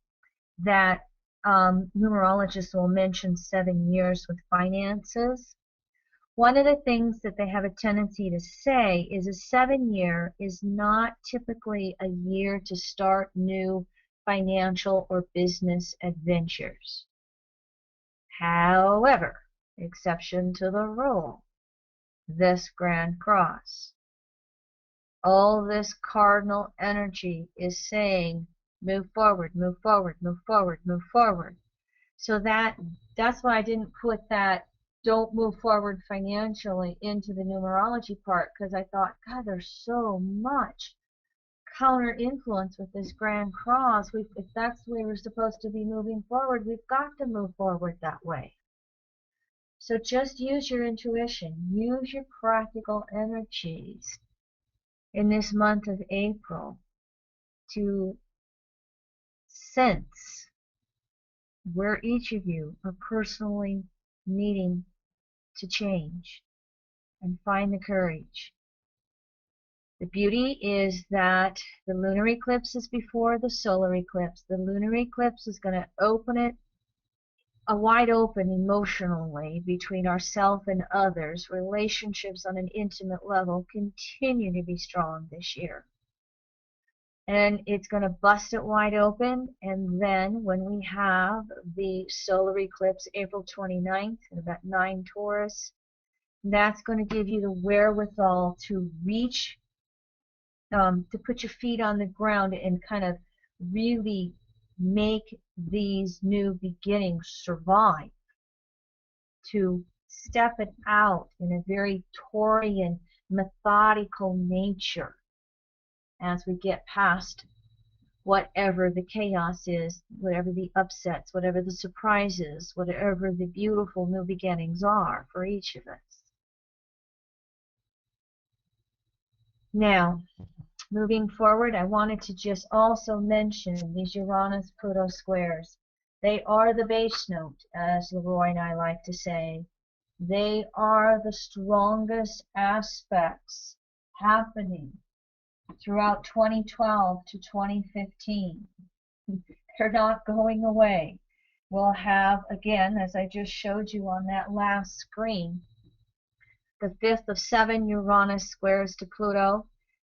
that numerologists will mention 7 years with finances. One of the things that they have a tendency to say is a 7-year is not typically a year to start new financial or business adventures. However, exception to the rule, this Grand Cross, all this cardinal energy is saying, move forward, move forward, move forward, move forward. So that's why I didn't put that don't move forward financially into the numerology part, because I thought, God, there's so much counter influence with this Grand Cross. If that's the way we're supposed to be moving forward, we've got to move forward that way. So just use your intuition, use your practical energies in this month of April to sense where each of you are personally needing to change and find the courage. The beauty is that the lunar eclipse is before the solar eclipse. The lunar eclipse is going to open it wide open emotionally between ourselves and others. Relationships on an intimate level continue to be strong this year. And it's going to bust it wide open. And then when we have the solar eclipse April 29th at about 9 Taurus, that's going to give you the wherewithal to reach, to put your feet on the ground and kind of really make these new beginnings survive, to step it out in a very Taurian, methodical nature as we get past whatever the chaos is, whatever the upsets, whatever the surprises, whatever the beautiful new beginnings are for each of us. Now, moving forward, I wanted to just also mention these Uranus-Pluto squares. They are the base note, as Leroy and I like to say. They are the strongest aspects happening throughout 2012 to 2015. They're not going away. We'll have, again, as I just showed you on that last screen, the fifth of 7 Uranus squares to Pluto,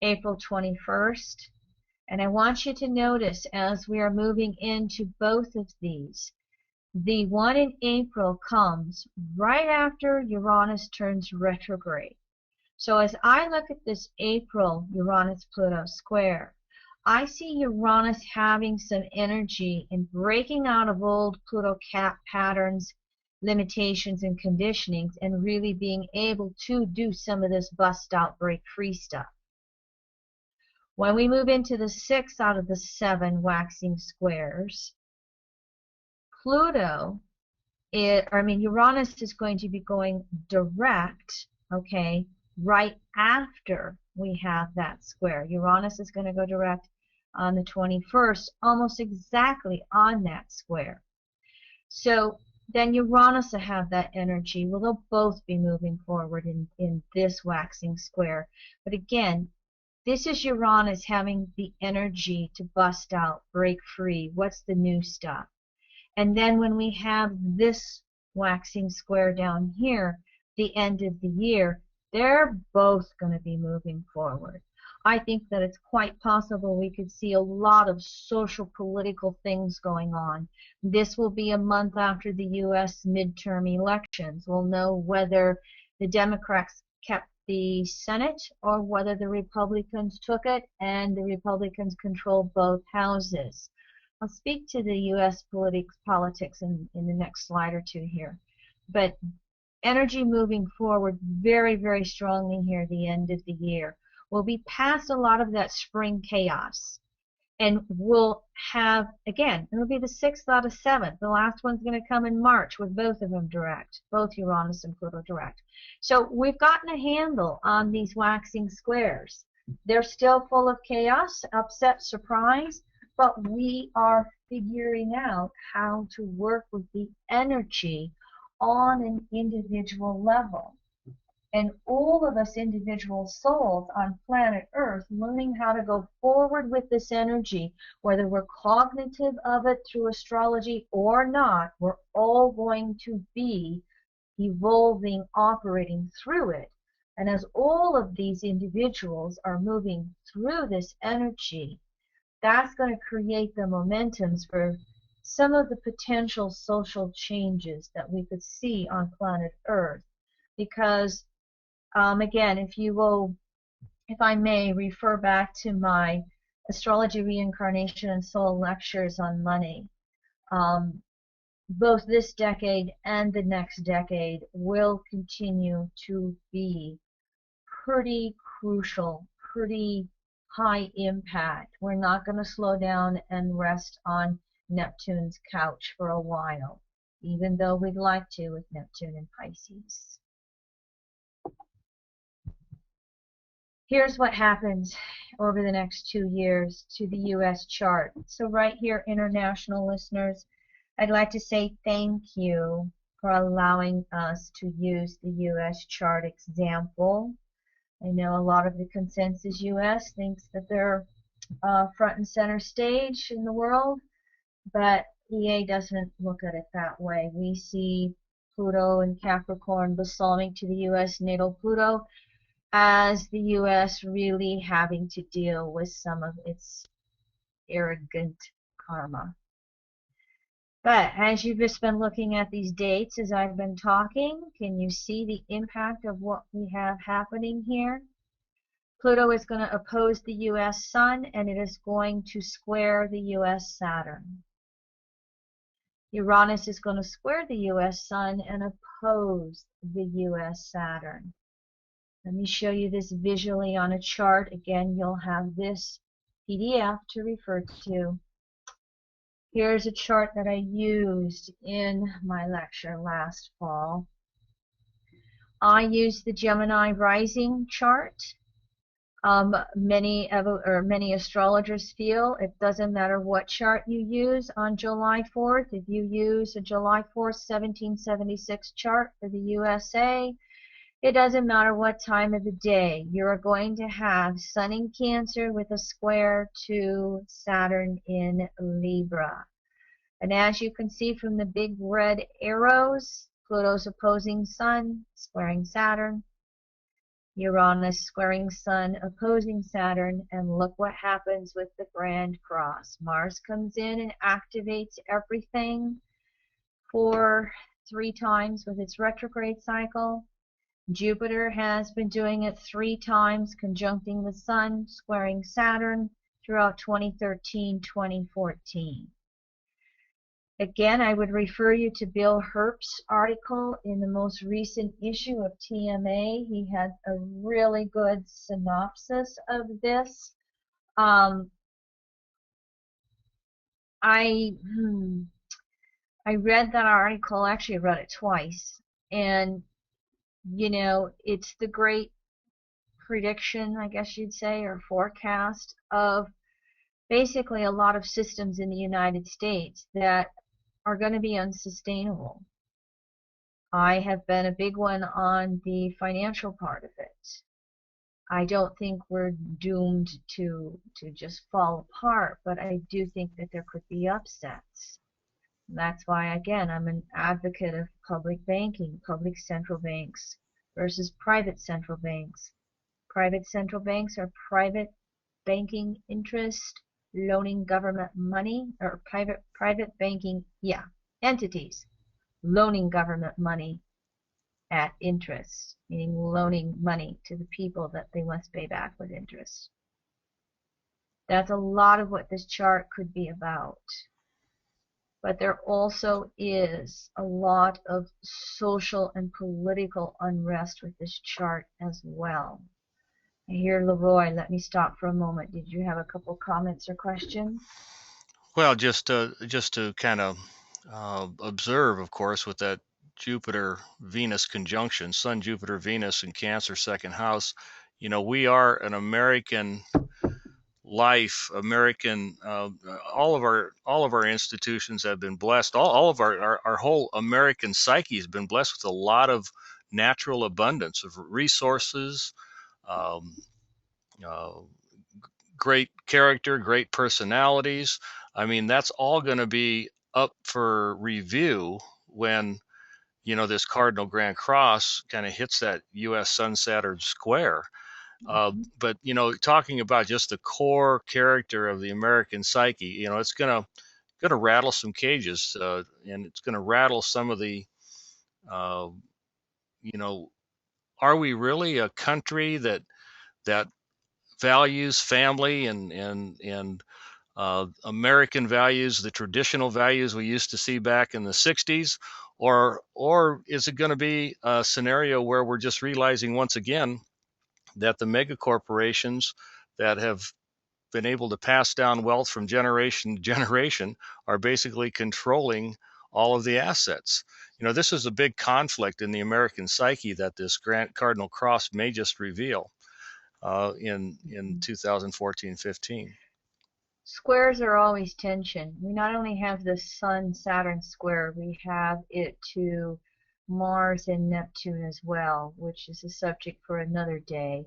April 21st. And I want you to notice as we are moving into both of these, the one in April comes right after Uranus turns retrograde. So as I look at this April Uranus-Pluto square, I see Uranus having some energy in breaking out of old Pluto patterns, limitations, and conditionings, and really being able to do some of this bust out, break free stuff. When we move into the 6 out of the 7 waxing squares, Uranus is going to be going direct, okay, right after we have that square. Uranus is going to go direct on the 21st, almost exactly on that square. So then Uranus will have that energy. Well, they'll both be moving forward in this waxing square. But again, this is Uranus having the energy to bust out, break free. What's the new stuff? And then when we have this waxing square down here, the end of the year, they're both going to be moving forward. I think that it's quite possible we could see a lot of social political things going on. This will be a month after the U.S. midterm elections. We'll know whether the Democrats kept the Senate or whether the Republicans took it and the Republicans control both houses. I'll speak to the U.S. politics in the next slide or two here. But energy moving forward very, very strongly here at the end of the year. We'll be past a lot of that spring chaos. And we'll have, again, it'll be the 6th out of 7. The last one's going to come in March with both of them direct, both Uranus and Pluto direct. So we've gotten a handle on these waxing squares. They're still full of chaos, upset, surprise, but we are figuring out how to work with the energy on an individual level. And all of us individual souls on planet Earth learning how to go forward with this energy, whether we're cognitive of it through astrology or not, we're all going to be evolving, operating through it. And as all of these individuals are moving through this energy, that's going to create the momentums for some of the potential social changes that we could see on planet Earth. Because again, if I may refer back to my astrology, reincarnation, and soul lectures on money, both this decade and the next decade will continue to be pretty crucial, pretty high impact. We're not going to slow down and rest on Neptune's couch for a while, even though we'd like to with Neptune and Pisces. Here's what happens over the next 2 years to the U.S. chart. So right here, international listeners, I'd like to say thank you for allowing us to use the U.S. chart example. I know a lot of the consensus U.S. thinks that they're front and center stage in the world, but EA doesn't look at it that way. We see Pluto and Capricorn balsamic to the U.S. natal Pluto as the U.S. really having to deal with some of its arrogant karma. But as you've just been looking at these dates as I've been talking, can you see the impact of what we have happening here? Pluto is going to oppose the U.S. Sun, and it is going to square the U.S. Saturn. Uranus is going to square the U.S. Sun and oppose the U.S. Saturn. Let me show you this visually on a chart. Again, you'll have this PDF to refer to. Here's a chart that I used in my lecture last fall. I used the Gemini rising chart. Many astrologers feel it doesn't matter what chart you use on July 4th. If you use a July 4th, 1776 chart for the USA, it doesn't matter what time of the day. You're going to have Sun in Cancer with a square to Saturn in Libra. And as you can see from the big red arrows, Pluto's opposing Sun, squaring Saturn. Uranus squaring Sun, opposing Saturn, and look what happens with the Grand Cross. Mars comes in and activates everything for 3 times with its retrograde cycle. Jupiter has been doing it 3 times, conjuncting the Sun, squaring Saturn throughout 2013, 2014. Again, I would refer you to Bill Herbst's article in the most recent issue of TMA. He had a really good synopsis of this. I read that article, actually I read it twice, and you know, it's the great prediction, I guess you'd say, or forecast of basically a lot of systems in the United States that are going to be unsustainable. I have been a big one on the financial part of it. I don't think we're doomed to just fall apart, but I do think that there could be upsets. That's why, again, I'm an advocate of public banking, public central banks versus private central banks. Private central banks are private banking interest loaning government money, or private banking, entities loaning government money at interest, meaning loaning money to the people that they must pay back with interest. That's a lot of what this chart could be about. But there also is a lot of social and political unrest with this chart as well. I hear Leroy, let me stop for a moment. Did you have a couple comments or questions? Well, just to kind of observe, of course, with that Jupiter Venus conjunction, Sun Jupiter Venus in Cancer, second house. You know, we are an American life, American. All of our institutions have been blessed. All of our whole American psyche has been blessed with a lot of natural abundance of resources. Um, uh, Great character, great personalities. I mean, that's all going to be up for review when, you know, this Cardinal Grand Cross kind of hits that U.S. Sun Saturn square. But, you know, talking about just the core character of the American psyche, you know, it's gonna rattle some cages, and it's gonna rattle some of the, uh, you know, are we really a country that values family and American values, the traditional values we used to see back in the 60s? Or is it going to be a scenario where we're just realizing once again that the mega corporations that have been able to pass down wealth from generation to generation are basically controlling all of the assets? You know, this is a big conflict in the American psyche that this Grand Cardinal Cross may just reveal in 2014-15. Squares are always tension. We not only have the Sun-Saturn square, we have it to Mars and Neptune as well, which is a subject for another day.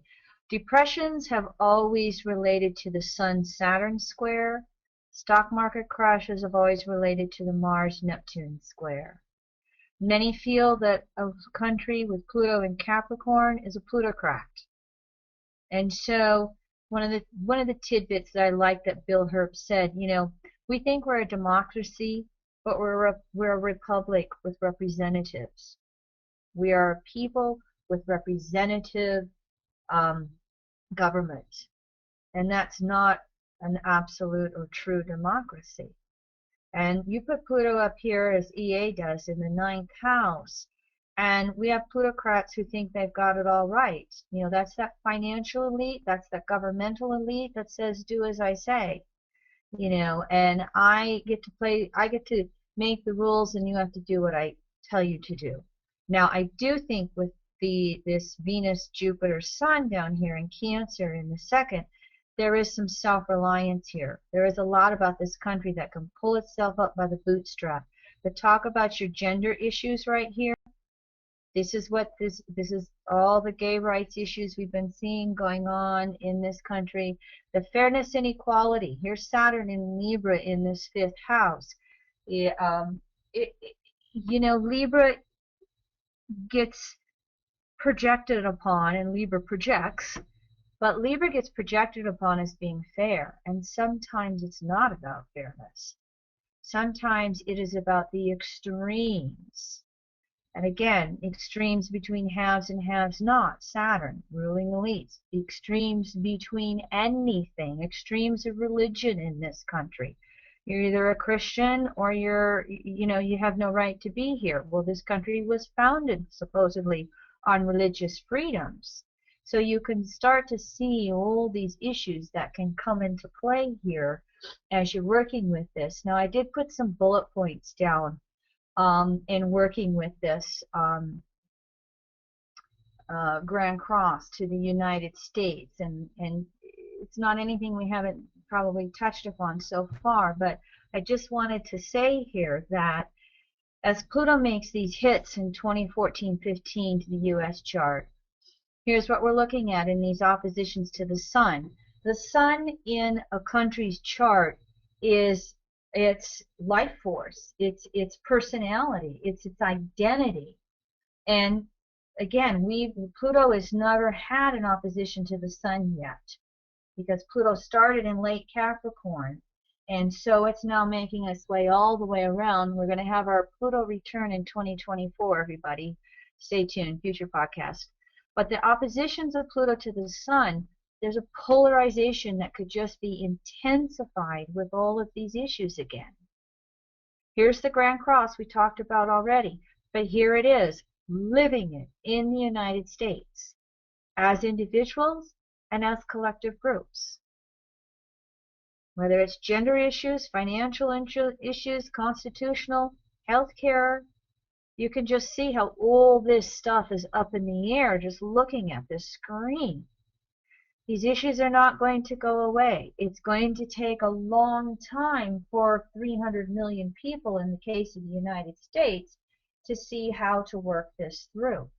Depressions have always related to the Sun-Saturn square. Stock market crashes have always related to the Mars-Neptune square. Many feel that a country with Pluto in Capricorn is a plutocrat. And so one of the tidbits that I like that Bill Herbst said, you know, we think we're a democracy, but we're a republic with representatives. We are a people with representative government, and that's not an absolute or true democracy. And you put Pluto up here as EA does in the ninth house. And we have plutocrats who think they've got it all right. You know, that's that financial elite, that's that governmental elite that says, do as I say. You know, and I get to make the rules and you have to do what I tell you to do. Now, I do think with this Venus, Jupiter, Sun down here in Cancer in the second, there is some self-reliance here. There is a lot about this country that can pull itself up by the bootstrap. But talk about your gender issues right here. This is what this is all the gay rights issues we've been seeing going on in this country. The fairness and equality. Here's Saturn in Libra in this fifth house. It, you know, Libra gets projected upon, and Libra projects, but Libra gets projected upon as being fair, and sometimes it's not about fairness. Sometimes it is about the extremes. And again, extremes between haves and have-not. Saturn, ruling elites. Extremes between anything. Extremes of religion in this country. You're either a Christian or you have no right to be here. Well, this country was founded supposedly on religious freedoms. So you can start to see all these issues that can come into play here as you're working with this. Now, I did put some bullet points down in working with this Grand Cross to the United States, and it's not anything we haven't probably touched upon so far, but I just wanted to say here that as Pluto makes these hits in 2014-15 to the U.S. chart, here's what we're looking at in these oppositions to the Sun. The Sun in a country's chart is its life force, its personality, its identity. And again, Pluto has never had an opposition to the Sun yet, because Pluto started in late Capricorn, and so it's now making its way all the way around. We're going to have our Pluto return in 2024, everybody. Stay tuned, future podcast. But the oppositions of Pluto to the Sun, there's a polarization that could just be intensified with all of these issues again. Here's the Grand Cross we talked about already, but here it is, living it in the United States as individuals and as collective groups. Whether it's gender issues, financial issues, constitutional, healthcare, you can just see how all this stuff is up in the air just looking at this screen. These issues are not going to go away. It's going to take a long time for 300 million people in the case of the United States to see how to work this through.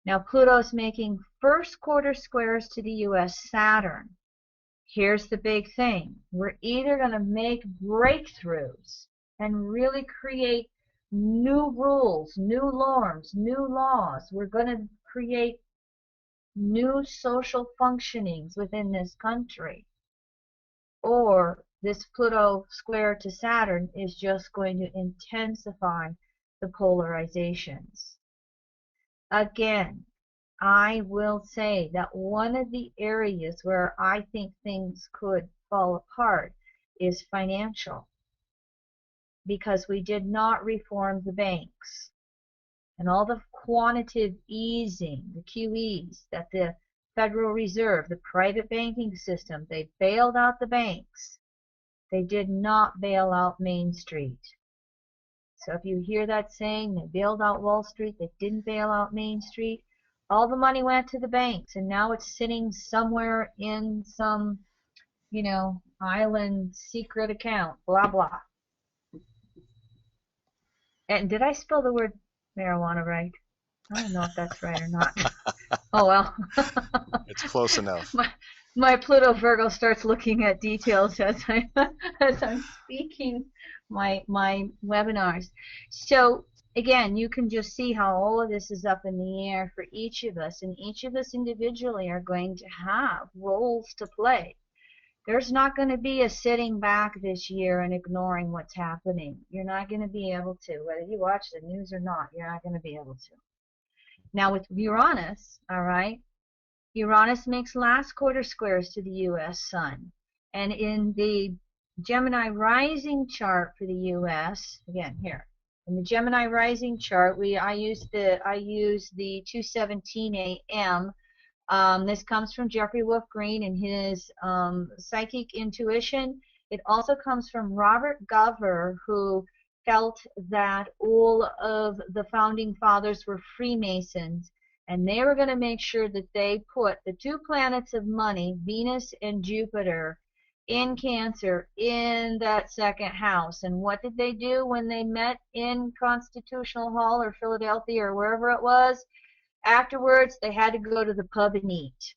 Now, Pluto's making first quarter squares to the U.S. Saturn. Here's the big thing. We're either going to make breakthroughs and really create new rules, new norms, new laws. We're going to create new social functionings within this country. Or this Pluto square to Saturn is just going to intensify the polarizations. Again, I will say that one of the areas where I think things could fall apart is financial, because we did not reform the banks. And all the quantitative easing, the QEs, that the Federal Reserve, the private banking system, they bailed out the banks. They did not bail out Main Street. So if you hear that saying, they bailed out Wall Street, they didn't bail out Main Street, all the money went to the banks, and now it's sitting somewhere in some, island secret account, blah, blah. And did I spell the word marijuana right? I don't know if that's right or not. Oh, well. It's close enough. My Pluto Virgo starts looking at details as I'm speaking my webinars. So again, you can just see how all of this is up in the air for each of us, and each of us individually are going to have roles to play. There's not going to be a sitting back this year and ignoring what's happening. You're not going to be able to, whether you watch the news or not, you're not going to be able to. Now with Uranus, all right, Uranus makes last quarter squares to the U.S. Sun. And in the Gemini rising chart for the U.S. Again, here in the Gemini rising chart, I use the 2:17 a.m. This comes from Jeffrey Wolf Green and his psychic intuition. It also comes from Robert Gover, who felt that all of the founding fathers were Freemasons, and they were going to make sure that they put the two planets of money, Venus and Jupiter, in Cancer in that second house. And what did they do when they met in Constitutional Hall or Philadelphia or wherever it was? Afterwards, they had to go to the pub and eat.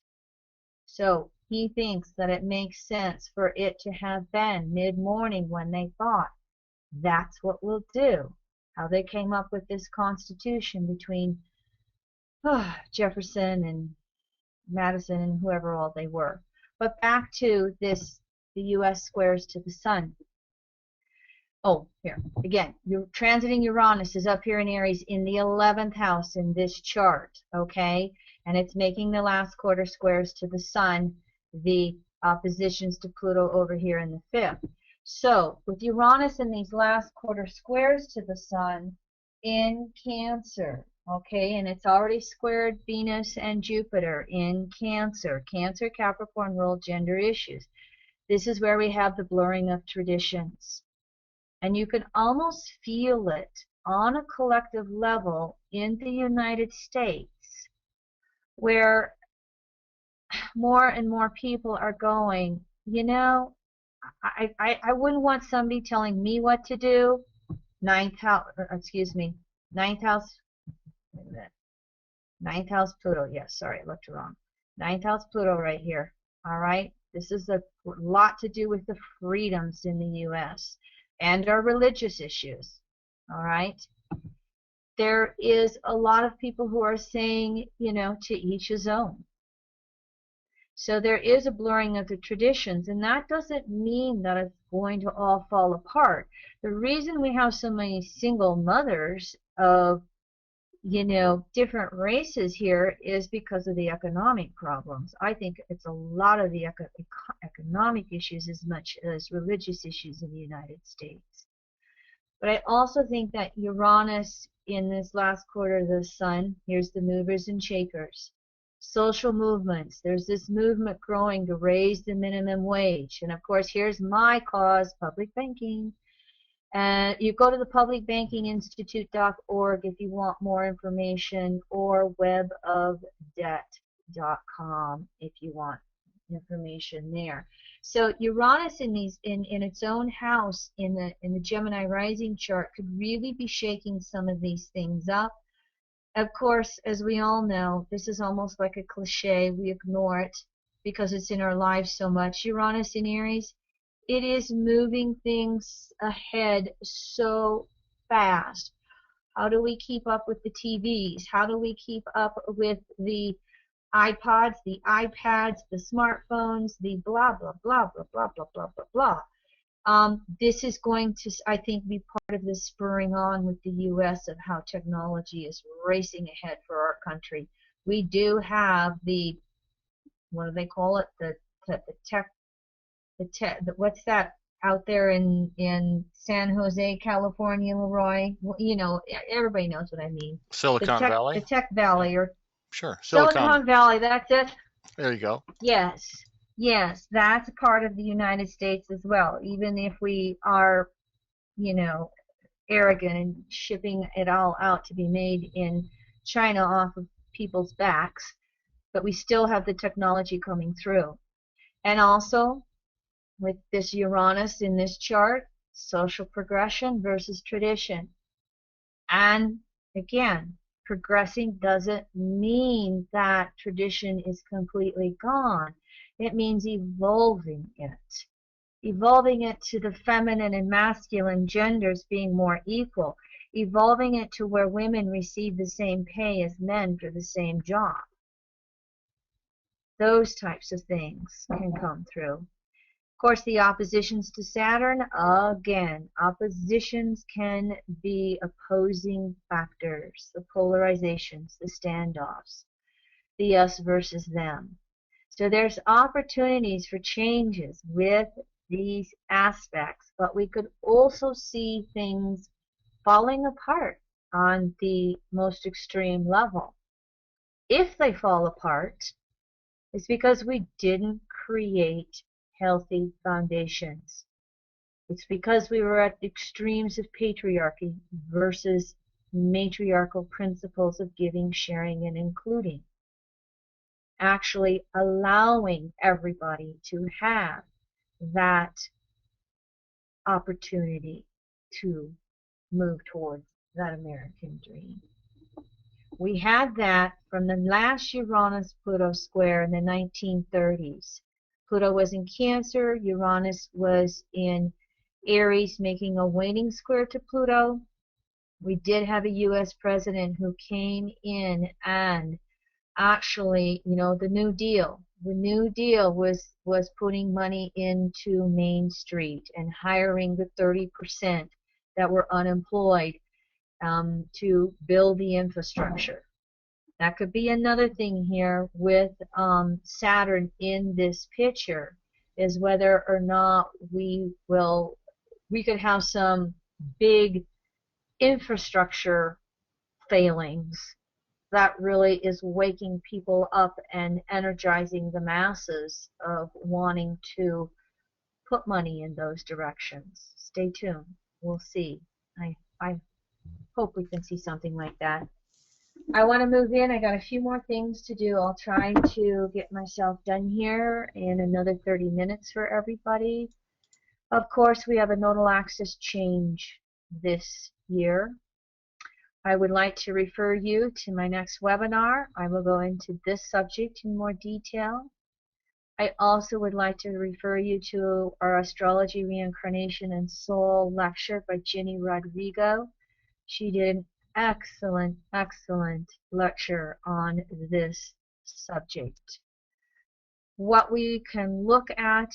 So he thinks that it makes sense for it to have been mid-morning when they thought, that's what we'll do. How they came up with this Constitution between Jefferson and Madison and whoever all they were. But back to this, the U.S. squares to the sun. Oh, here, again, your transiting Uranus is up here in Aries in the 11th house in this chart, okay? And it's making the last quarter squares to the sun, the oppositions to Pluto over here in the 5th. So, with Uranus in these last quarter squares to the sun in Cancer, okay, and it's already squared Venus and Jupiter in Cancer. Cancer, Capricorn rule gender issues. This is where we have the blurring of traditions. And you can almost feel it on a collective level in the United States, where more and more people are going, you know, I wouldn't want somebody telling me what to do. Ninth house, ninth house, wait a minute. Ninth house Pluto, yes, sorry, I looked wrong. Ninth house Pluto right here, all right? This is a lot to do with the freedoms in the U.S. and our religious issues, all right? There is a lot of people who are saying, you know, to each his own. So there is a blurring of the traditions, and that doesn't mean that it's going to all fall apart. The reason we have so many single mothers of, you know, different races here is because of the economic problems. I think it's a lot of the economic issues as much as religious issues in the United States. But I also think that Uranus in this last quarter of the sun, here's the movers and shakers. Social movements. There's this movement growing to raise the minimum wage. And of course, here's my cause, public banking. And you go to the publicbankinginstitute.org if you want more information, or webofdebt.com if you want information there. So Uranus in its own house in the Gemini rising chart could really be shaking some of these things up. Of course, as we all know, this is almost like a cliche. We ignore it because it's in our lives so much. Uranus in Aries, it is moving things ahead so fast. How do we keep up with the TVs? How do we keep up with the iPods, the iPads, the smartphones, the blah, blah, blah, blah, blah, blah, blah, blah, blah. This is going to, I think, be part of the spurring on with the U.S. of how technology is racing ahead for our country. We do have the, what do they call it? What's that out there in San Jose, California, Leroy? Well, you know, everybody knows what I mean. Silicon Valley? The Tech Valley, or Sure, Silicon Valley, that's it. There you go. Yes, yes, that's a part of the United States as well. Even if we are, you know, arrogant and shipping it all out to be made in China off of people's backs, but we still have the technology coming through. And also, with this Uranus in this chart, social progression versus tradition. And again, progressing doesn't mean that tradition is completely gone. It means evolving it to the feminine and masculine genders being more equal, evolving it to where women receive the same pay as men for the same job. Those types of things can come through. Of course, the oppositions to Saturn, again, oppositions can be opposing factors, the polarizations, the standoffs, the us versus them. So there's opportunities for changes with these aspects, but we could also see things falling apart on the most extreme level. If they fall apart, it's because we didn't create healthy foundations. It's because we were at the extremes of patriarchy versus matriarchal principles of giving, sharing, and including. Actually allowing everybody to have that opportunity to move towards that American dream. We had that from the last Uranus-Pluto square in the 1930s. Pluto was in Cancer, Uranus was in Aries, making a waning square to Pluto. We did have a U.S. president who came in and actually, the New Deal. The New Deal was putting money into Main Street and hiring the 30% that were unemployed to build the infrastructure. That could be another thing here with Saturn in this picture, is whether or not we could have some big infrastructure failings that really is waking people up and energizing the masses of wanting to put money in those directions. Stay tuned. We'll see. I hope we can see something like that. I want to move in. I got a few more things to do. I'll try to get myself done here in another 30 minutes for everybody. Of course, we have a nodal axis change this year. I would like to refer you to my next webinar. I will go into this subject in more detail. I also would like to refer you to our Astrology, Reincarnation, and Soul lecture by Ginny Rodrigo. She did an excellent, excellent lecture on this subject. What we can look at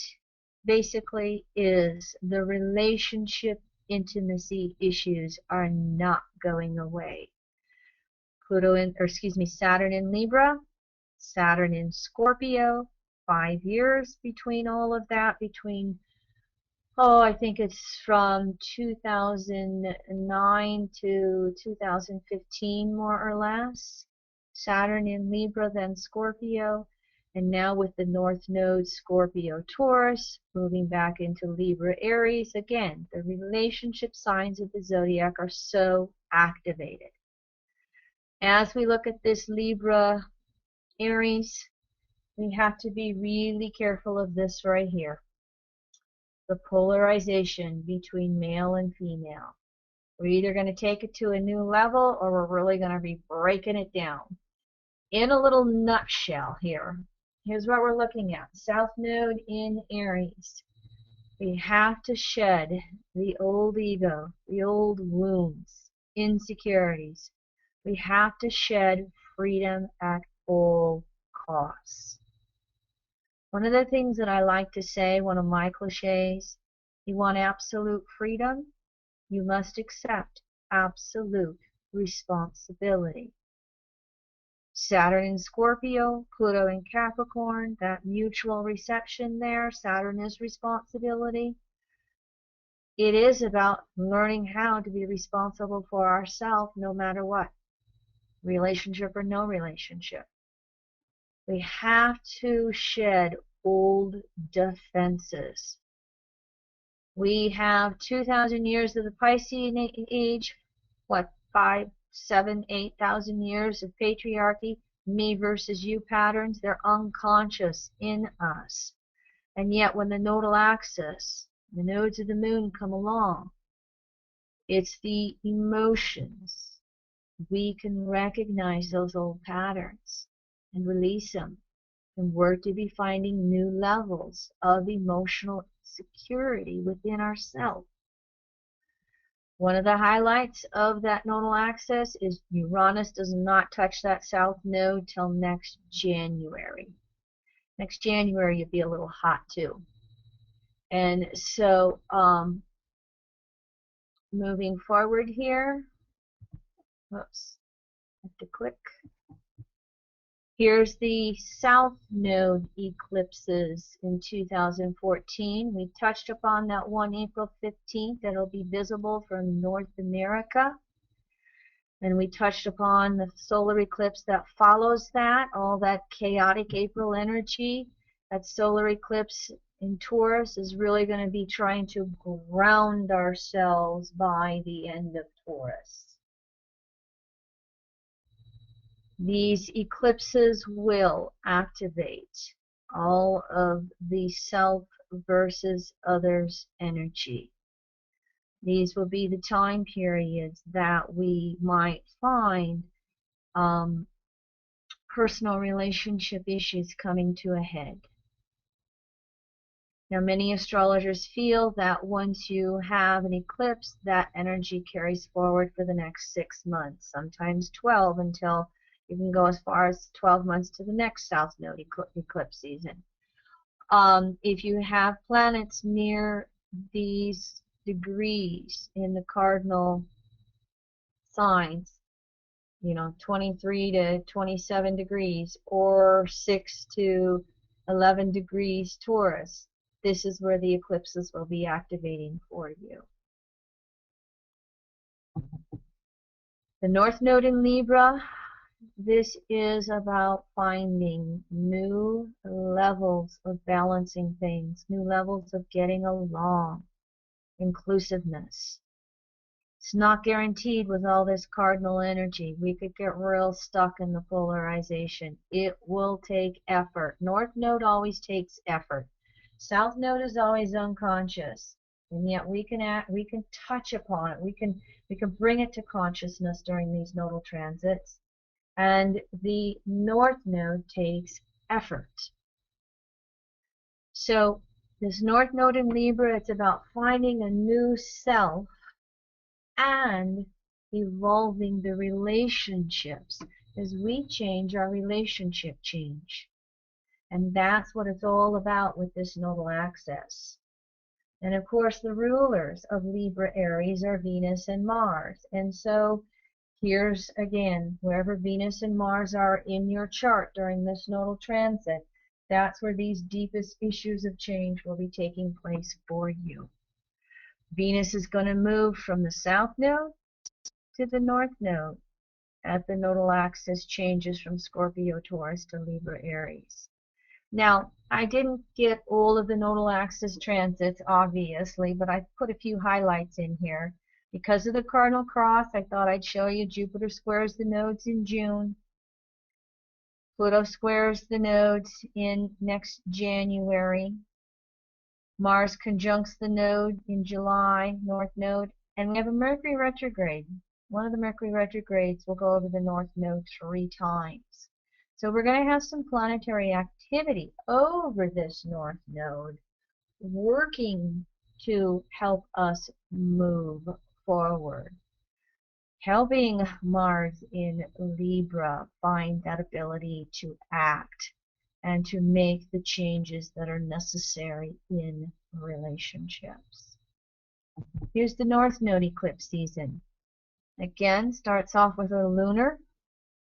basically is the relationship intimacy issues are not going away. Saturn in Libra, Saturn in Scorpio, 5 years between all of that, I think it's from 2009 to 2015, more or less. Saturn in Libra, then Scorpio, and now with the North Node, Scorpio Taurus, moving back into Libra Aries. Again, the relationship signs of the zodiac are so activated. As we look at this Libra Aries, we have to be really careful of this right here. The polarization between male and female. We're either going to take it to a new level or we're really going to be breaking it down. In a little nutshell here, here's what we're looking at. South Node in Aries. We have to shed the old ego, the old wounds, insecurities. We have to shed freedom at all costs. One of the things that I like to say, one of my cliches, you want absolute freedom, you must accept absolute responsibility. Saturn in Scorpio, Pluto in Capricorn, that mutual reception there, Saturn is responsibility. It is about learning how to be responsible for ourselves no matter what, relationship or no relationship. We have to shed old defenses. We have 2,000 years of the Piscean age, 5, 7, 8,000 years of patriarchy, me versus you patterns. They're unconscious in us. And yet when the nodal axis, the nodes of the moon come along, it's the emotions. We can recognize those old patterns and release them and work to be finding new levels of emotional security within ourselves. One of the highlights of that nodal axis is Uranus does not touch that south node till next January. Next January you'll be a little hot too. And so moving forward here, whoops, I have to click. Here's the South Node eclipses in 2014. We touched upon that one April 15th that'll be visible from North America. And we touched upon the solar eclipse that follows that, all that chaotic April energy. That solar eclipse in Taurus is really going to be trying to ground ourselves by the end of Taurus. These eclipses will activate all of the self versus others energy. These will be the time periods that we might find personal relationship issues coming to a head. Now, many astrologers feel that once you have an eclipse, that energy carries forward for the next 6 months, sometimes 12, until you can go as far as 12 months to the next South Node eclipse season. If you have planets near these degrees in the cardinal signs, 23 to 27 degrees or 6 to 11 degrees Taurus, this is where the eclipses will be activating for you. The North Node in Libra, this is about finding new levels of balancing things, new levels of getting along, inclusiveness. It's not guaranteed with all this cardinal energy. We could get real stuck in the polarization. It will take effort. North Node always takes effort. South Node is always unconscious, and yet we can touch upon it. We can bring it to consciousness during these nodal transits. And the North Node takes effort. So this North Node in Libra, it's about finding a new self and evolving the relationships. As we change, our relationship change. And that's what it's all about with this nodal axis. And of course, the rulers of Libra Aries are Venus and Mars. And so here's again, wherever Venus and Mars are in your chart during this nodal transit, that's where these deepest issues of change will be taking place for you. Venus is going to move from the South Node to the North Node as the nodal axis changes from Scorpio Taurus to Libra Aries. Now, I didn't get all of the nodal axis transits, obviously, but I put a few highlights in here. Because of the cardinal cross, I thought I'd show you Jupiter squares the nodes in June. Pluto squares the nodes in next January. Mars conjuncts the node in July, North Node. And we have a Mercury retrograde. One of the Mercury retrogrades will go over the North Node 3 times. So we're going to have some planetary activity over this North Node, working to help us move forward. Helping Mars in Libra find that ability to act and to make the changes that are necessary in relationships. Here's the North Node eclipse season. Again, starts off with a lunar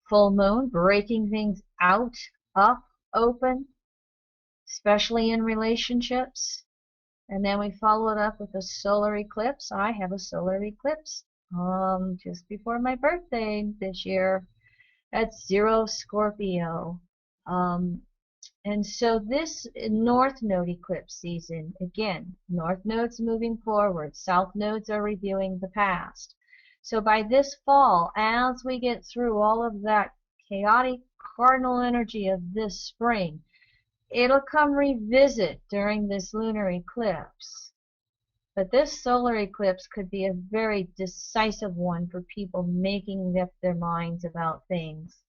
full moon, breaking things out, up, open, especially in relationships. And then we follow it up with a solar eclipse. I have a solar eclipse just before my birthday this year at 0 Scorpio. And so this North Node eclipse season, again, North Node's moving forward, South Nodes are reviewing the past. So by this fall, as we get through all of that chaotic cardinal energy of this spring, it'll come revisit during this lunar eclipse. But this solar eclipse could be a very decisive one for people making up their minds about things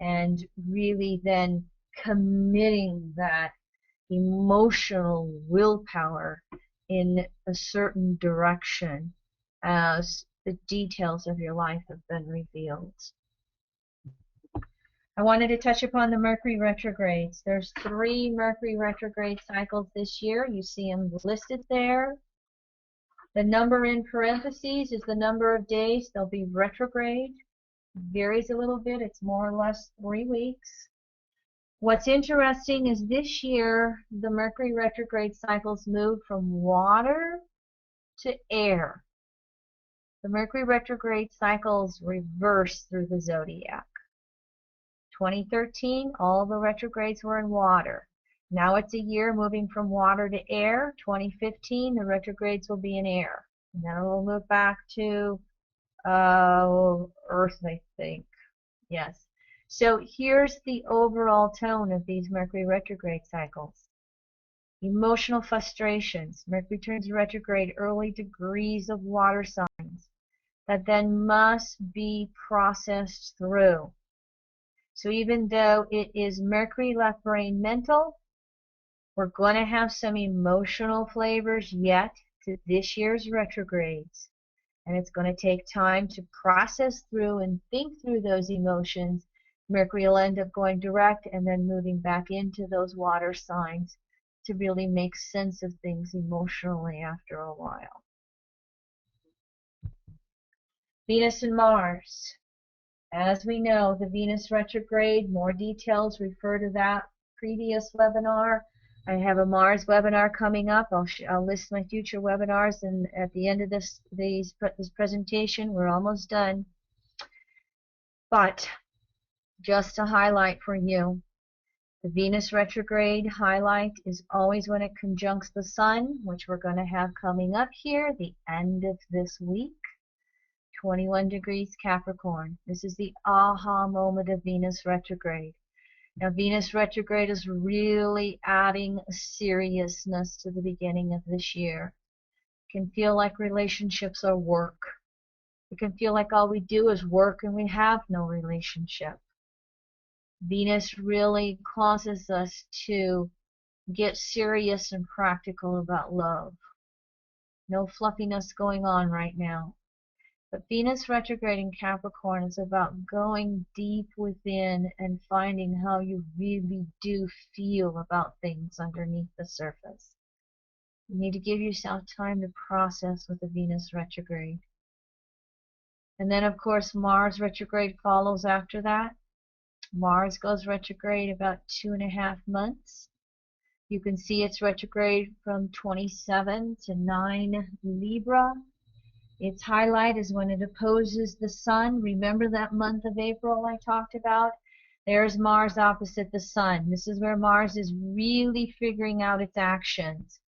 and really then committing that emotional willpower in a certain direction as the details of your life have been revealed. I wanted to touch upon the Mercury retrogrades. There's 3 Mercury retrograde cycles this year. You see them listed there. The number in parentheses is the number of days they'll be retrograde. Varies a little bit. It's more or less 3 weeks. What's interesting is this year the Mercury retrograde cycles move from water to air. The Mercury retrograde cycles reverse through the zodiac. 2013, all the retrogrades were in water. Now it's a year moving from water to air. 2015, the retrogrades will be in air. And then we'll move back to Earth, I think. Yes. So here's the overall tone of these Mercury retrograde cycles. Emotional frustrations. Mercury turns retrograde, early degrees of water signs that then must be processed through. So even though it is Mercury left brain mental, we're going to have some emotional flavors yet to this year's retrogrades. And it's going to take time to process through and think through those emotions. Mercury will end up going direct and then moving back into those water signs to really make sense of things emotionally after a while. Venus and Mars. As we know, the Venus retrograde, more details, refer to that previous webinar. I have a Mars webinar coming up. I'll list my future webinars, and at the end of this presentation, we're almost done. But just to highlight for you, the Venus retrograde highlight is always when it conjuncts the Sun, which we're going to have coming up here the end of this week. 21 degrees Capricorn. This is the aha moment of Venus retrograde. Now, Venus retrograde is really adding a seriousness to the beginning of this year. It can feel like relationships are work. It can feel like all we do is work and we have no relationship. Venus really causes us to get serious and practical about love. No fluffiness going on right now. But Venus retrograde in Capricorn is about going deep within and finding how you really do feel about things underneath the surface. You need to give yourself time to process with the Venus retrograde. And then, of course, Mars retrograde follows after that. Mars goes retrograde about 2.5 months. You can see it's retrograde from 27 to 9 Libra. Its highlight is when it opposes the Sun. Remember that month of April I talked about? There's Mars opposite the Sun. This is where Mars is really figuring out its actions.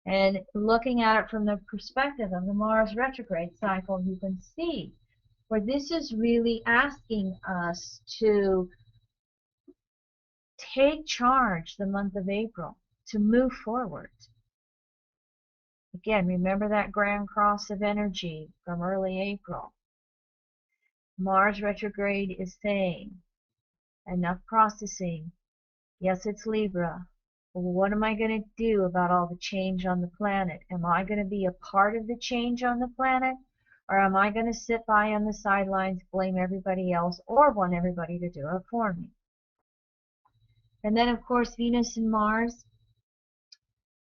And looking at it from the perspective of the Mars retrograde cycle, you can see where this is really asking us to take charge the month of April, to move forward. Again, remember that grand cross of energy from early April. Mars retrograde is saying, enough processing. Yes, it's Libra. But what am I going to do about all the change on the planet? Am I going to be a part of the change on the planet? Or am I going to sit by on the sidelines, blame everybody else, or want everybody to do it for me? And then, of course, Venus and Mars,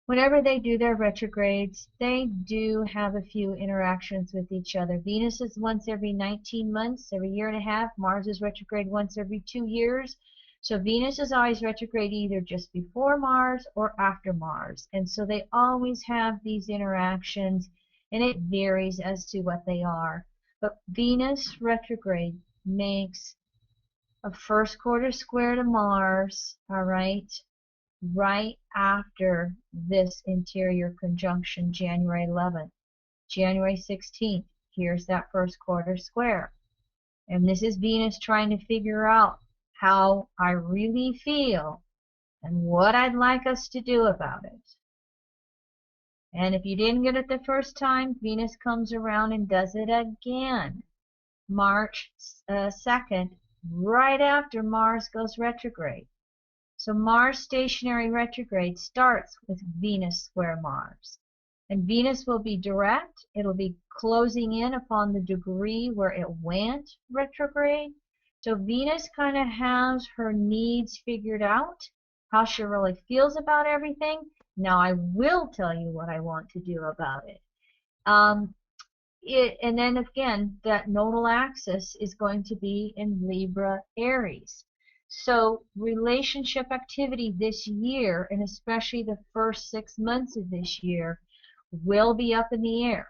whenever they do their retrogrades, they do have a few interactions with each other. Venus is once every 19 months, every year and a half. Mars is retrograde once every 2 years. So Venus is always retrograde either just before Mars or after Mars. And so they always have these interactions, and it varies as to what they are. But Venus retrograde makes a first quarter square to Mars, all right after this interior conjunction, January 11th. January 16th, here's that first quarter square. And this is Venus trying to figure out how I really feel and what I'd like us to do about it. And if you didn't get it the first time, Venus comes around and does it again. March 2nd, right after Mars goes retrograde. So Mars stationary retrograde starts with Venus square Mars. And Venus will be direct. It'll be closing in upon the degree where it went retrograde. So Venus kind of has her needs figured out, how she really feels about everything. Now I will tell you what I want to do about it. And then again, that nodal axis is going to be in Libra Aries. So relationship activity this year, and especially the first 6 months of this year, will be up in the air,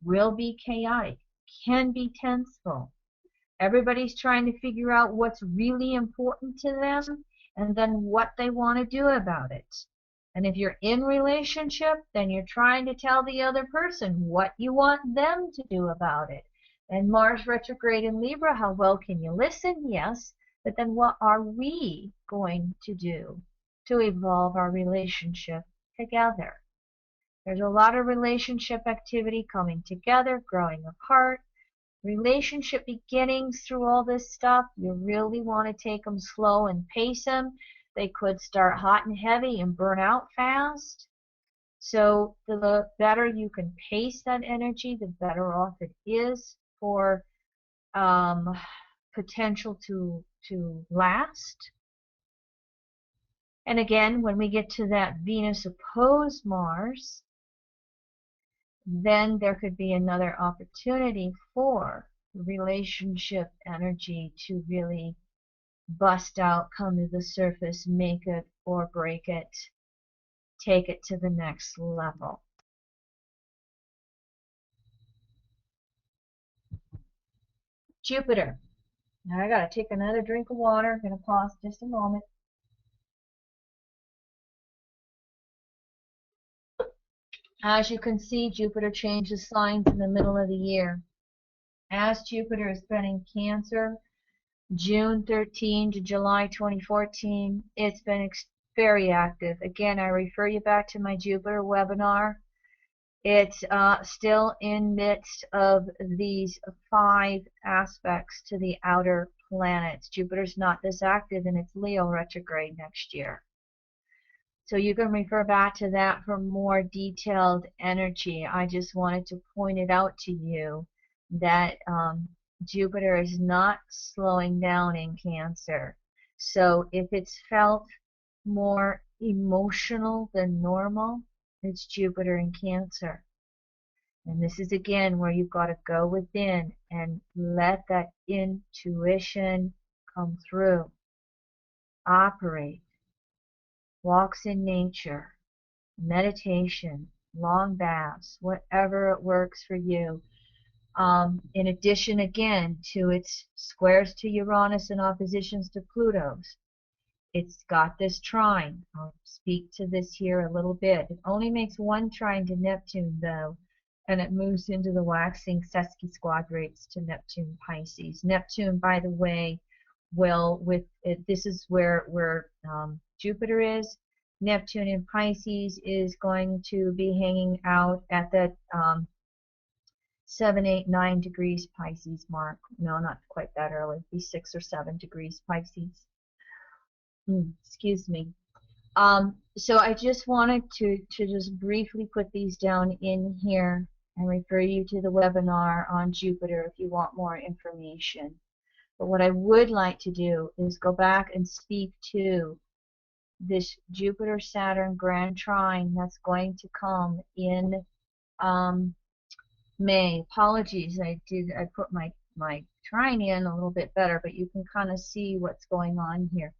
will be chaotic, can be tenseful. Everybody's trying to figure out what's really important to them and then what they want to do about it. And if you're in relationship, then you're trying to tell the other person what you want them to do about it. And Mars retrograde in Libra, how well can you listen? Yes. But then what are we going to do to evolve our relationship together? There's a lot of relationship activity coming together, growing apart. Relationship beginnings through all this stuff, you really want to take them slow and pace them. They could start hot and heavy and burn out fast. So the better you can pace that energy, the better off it is for potential to last. And again, when we get to that Venus opposed Mars, then there could be another opportunity for relationship energy to really bust out, come to the surface, make it or break it, take it to the next level. Jupiter. Now I gotta take another drink of water. I'm gonna pause just a moment. As you can see, Jupiter changes signs in the middle of the year. As Jupiter has been in Cancer, June 13 to July 2014, it's been very active. Again, I refer you back to my Jupiter webinar. It's still in midst of these 5 aspects to the outer planets. Jupiter's not this active in its Leo retrograde next year. So you can refer back to that for more detailed energy. I just wanted to point it out to you that Jupiter is not slowing down in Cancer. So if it's felt more emotional than normal, it's Jupiter in Cancer. And this is again where you've got to go within and let that intuition come through. Operate. Walks in nature, meditation, long baths, whatever it works for you. In addition, again, to its squares to Uranus and oppositions to Pluto's, it's got this trine. I'll speak to this here a little bit. It only makes one trine to Neptune, though, and it moves into the waxing sesquisquadrates to Neptune Pisces. Neptune, by the way, will, with it, this is where Jupiter is. Neptune in Pisces is going to be hanging out at the 7, 8, 9 degrees Pisces mark. No, not quite that early. It'd be 6 or 7 degrees Pisces. Excuse me. So I just wanted to just briefly put these down in here and refer you to the webinar on Jupiter if you want more information. But what I would like to do is go back and speak to this Jupiter-Saturn grand trine that's going to come in May. Apologies, I put my trine in a little bit better, but you can kind of see what's going on here.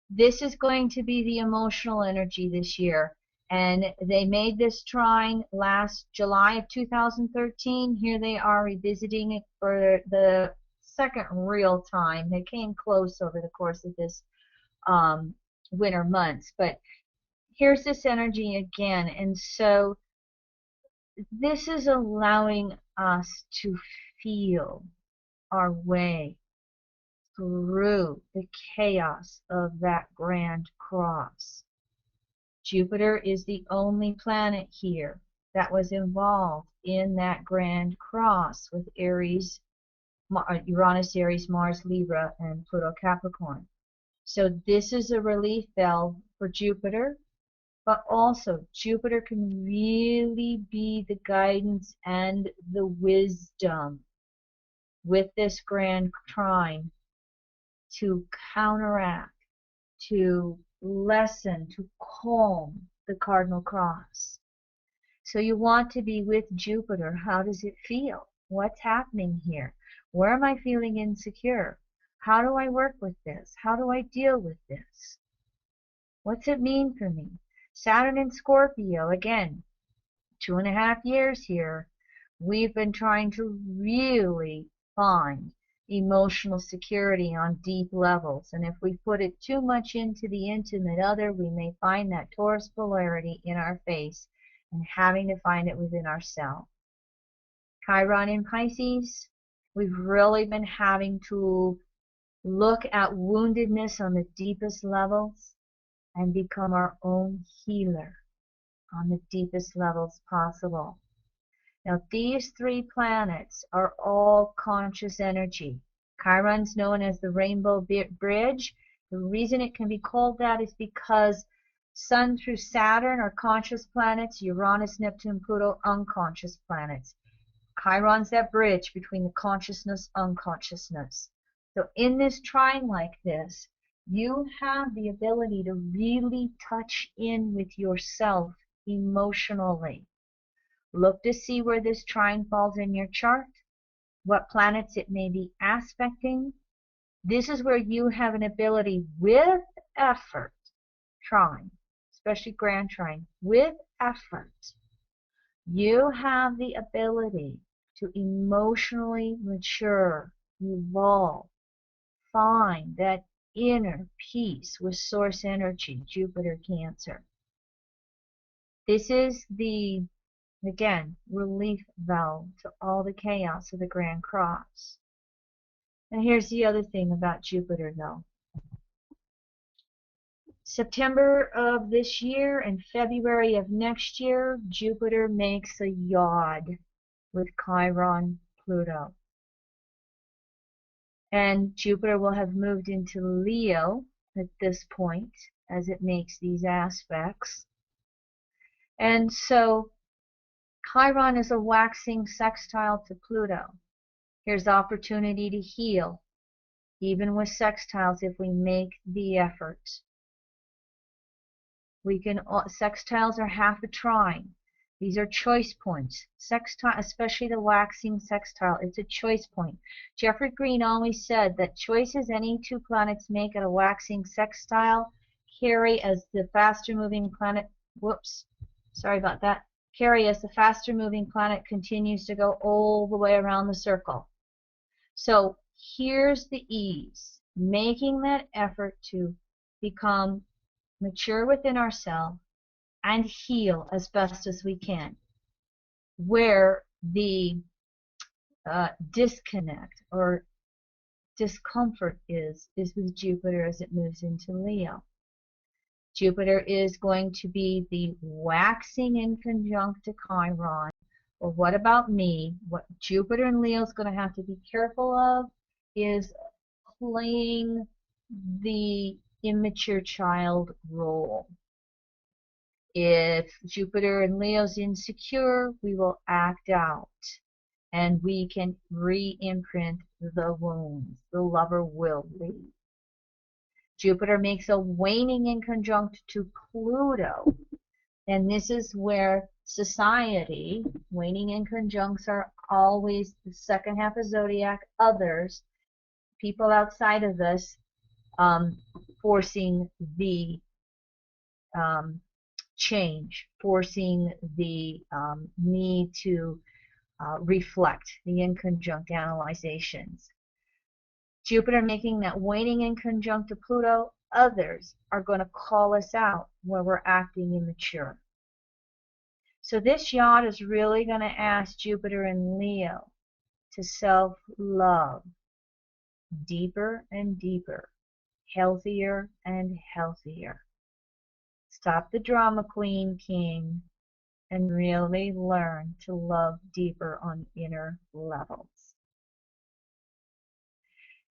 This is going to be the emotional energy this year. And they made this trine last July of 2013. Here they are revisiting it for the second real time. They came close over the course of this winter months. But here's this energy again. And so this is allowing us to feel our way through the chaos of that grand cross. Jupiter is the only planet here that was involved in that grand cross with Aries, Uranus, Aries, Mars, Libra, and Pluto, Capricorn. So this is a relief valve for Jupiter, but also Jupiter can really be the guidance and the wisdom with this grand trine to counteract, to lessen, to calm the cardinal cross. So you want to be with Jupiter. How does it feel? What's happening here? Where am I feeling insecure? How do I work with this? How do I deal with this? What's it mean for me? Saturn in Scorpio, again, 2.5 years here. We've been trying to really find emotional security on deep levels. And if we put it too much into the intimate other, we may find that Taurus polarity in our face and having to find it within ourselves. Chiron in Pisces, we've really been having to look at woundedness on the deepest levels and become our own healer on the deepest levels possible. Now, these three planets are all conscious energy. Chiron's known as the Rainbow Bridge. The reason it can be called that is because Sun through Saturn are conscious planets, Uranus, Neptune, Pluto, unconscious planets. Chiron's that bridge between the consciousness, unconsciousness. So in this trine like this, you have the ability to really touch in with yourself emotionally. Look to see where this trine falls in your chart, what planets it may be aspecting. This is where you have an ability with effort, trine, especially grand trine, with effort, you have the ability to emotionally mature, evolve, find that inner peace with source energy, Jupiter Cancer. This is the, again, relief valve to all the chaos of the Grand Cross. And here's the other thing about Jupiter, though. September of this year and February of next year, Jupiter makes a yod with Chiron, Pluto. And Jupiter will have moved into Leo at this point as it makes these aspects. And so Chiron is a waxing sextile to Pluto. Here's opportunity to heal, even with sextiles if we make the effort. Sextiles are half a trine. These are choice points. Sextile, especially the waxing sextile, it's a choice point. Jeffrey Green always said that choices any two planets make at a waxing sextile carry as the faster moving planet, sorry about that, carry as the faster moving planet continues to go all the way around the circle. So here's the ease, making that effort to become mature within ourselves and heal as best as we can. Where the disconnect or discomfort is with Jupiter as it moves into Leo. Jupiter is going to be the waxing in conjunct to Chiron. Well, what about me? What Jupiter and Leo is going to have to be careful of is playing the immature child role. If Jupiter and Leo's insecure, we will act out and we can re-imprint the wounds. The lover will leave. Jupiter makes a waning in conjunct to Pluto, and this is where society, waning in conjuncts are always the second half of zodiac, others, people outside of us, forcing the change, forcing the need to reflect the in conjunct analyzations. Jupiter making that waning in conjunct to Pluto, others are going to call us out where we're acting immature. So this yacht is really going to ask Jupiter and Leo to self-love deeper and deeper, healthier and healthier. Stop the drama queen, king, and really learn to love deeper on inner levels.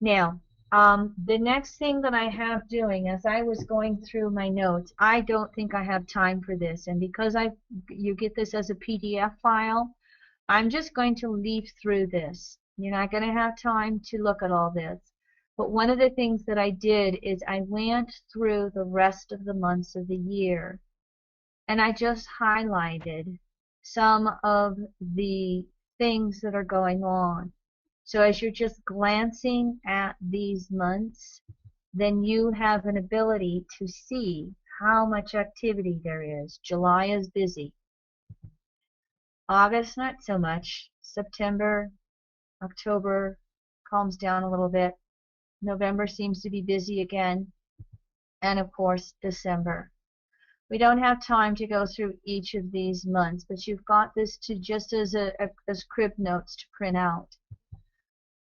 Now, the next thing that I have doing, as I was going through my notes, I don't think I have time for this, and because you get this as a PDF file, I'm just going to leaf through this. You're not going to have time to look at all this. But one of the things that I did is I went through the rest of the months of the year, and I just highlighted some of the things that are going on. So as you're just glancing at these months, then you have an ability to see how much activity there is. July is busy. August, not so much. September, October calms down a little bit. November seems to be busy again. And of course, December. We don't have time to go through each of these months, but you've got this to just as crib notes to print out.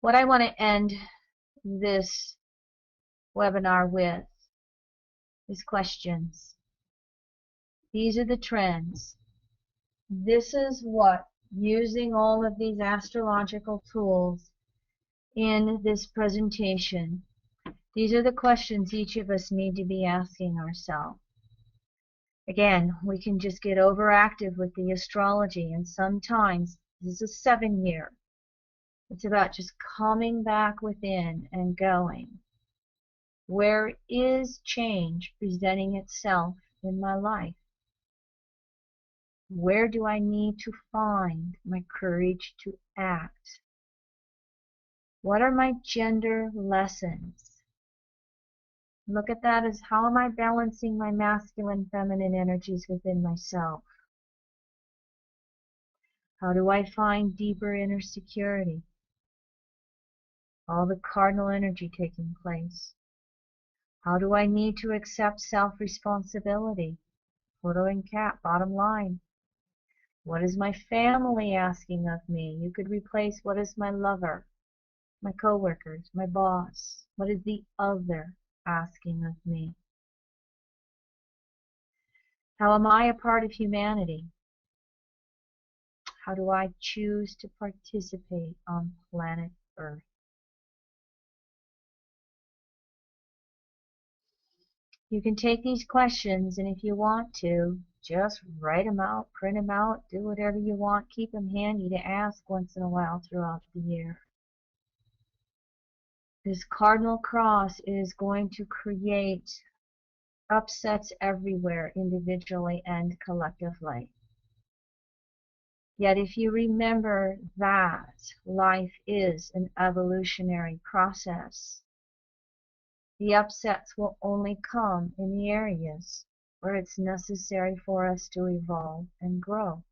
What I want to end this webinar with is questions. These are the trends. This is what, using all of these astrological tools in this presentation, these are the questions each of us need to be asking ourselves. Again, we can just get overactive with the astrology, and sometimes this is a 7-year. It's about just coming back within and going. Where is change presenting itself in my life? Where do I need to find my courage to act? What are my gender lessons? Look at that as how am I balancing my masculine, feminine energies within myself? How do I find deeper inner security? All the cardinal energy taking place. How do I need to accept self-responsibility? Photo and cap, bottom line. What is my family asking of me? You could replace what is my lover, my coworkers, my boss. What is the other asking of me? How am I a part of humanity? How do I choose to participate on planet Earth? You can take these questions, and if you want to, just write them out, print them out, do whatever you want. Keep them handy to ask once in a while throughout the year. This cardinal cross is going to create upsets everywhere, individually and collectively. Yet if you remember that life is an evolutionary process, the upsets will only come in the areas where it's necessary for us to evolve and grow.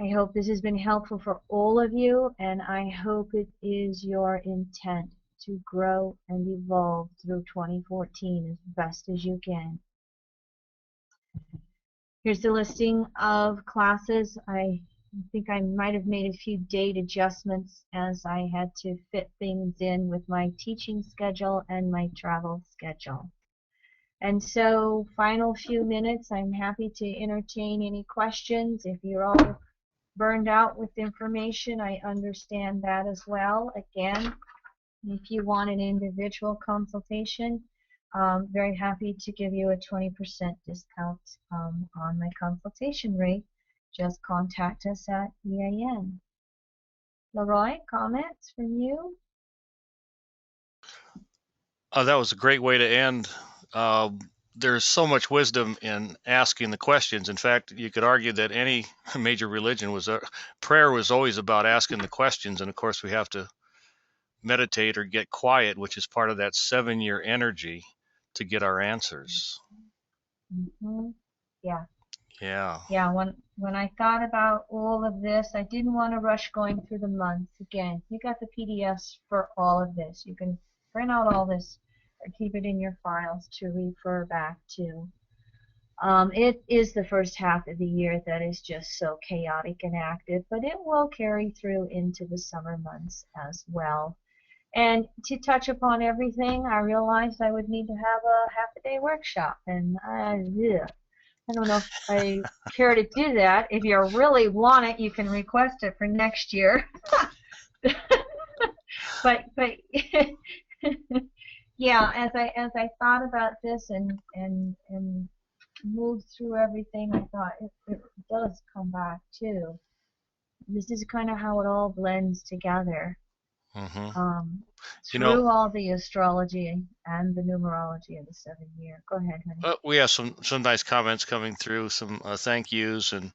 I hope this has been helpful for all of you, and I hope it is your intent to grow and evolve through 2014 as best as you can. Here's the listing of classes. I think I might have made a few date adjustments as I had to fit things in with my teaching schedule and my travel schedule. And so, final few minutes, I'm happy to entertain any questions. If you're all burned out with information, I understand that as well. Again, if you want an individual consultation, very happy to give you a 20% discount on my consultation rate. Just contact us at EAN. Leroy, comments from you? That was a great way to end. Uh, there's so much wisdom in asking the questions. In fact, you could argue that any major religion was prayer was always about asking the questions. And of course, we have to meditate or get quiet, which is part of that 7-year energy to get our answers. Mm-hmm. Yeah. Yeah. Yeah, when I thought about all of this, I didn't want to rush going through the months. Again, you got the PDFs for all of this. You can print out all this or keep it in your files to refer back to. It is the first half of the year that is just so chaotic and active, but it will carry through into the summer months as well. And to touch upon everything, I realized I would need to have a half-a-day workshop, and I don't know if I care to do that. If you really want it, you can request it for next year. but yeah, as I thought about this and moved through everything, I thought it does come back too. This is kind of how it all blends together. Mm-hmm. Um, You know, through all the astrology and the numerology of the 7-year. Go ahead, honey. we have some nice comments coming through, some thank yous, and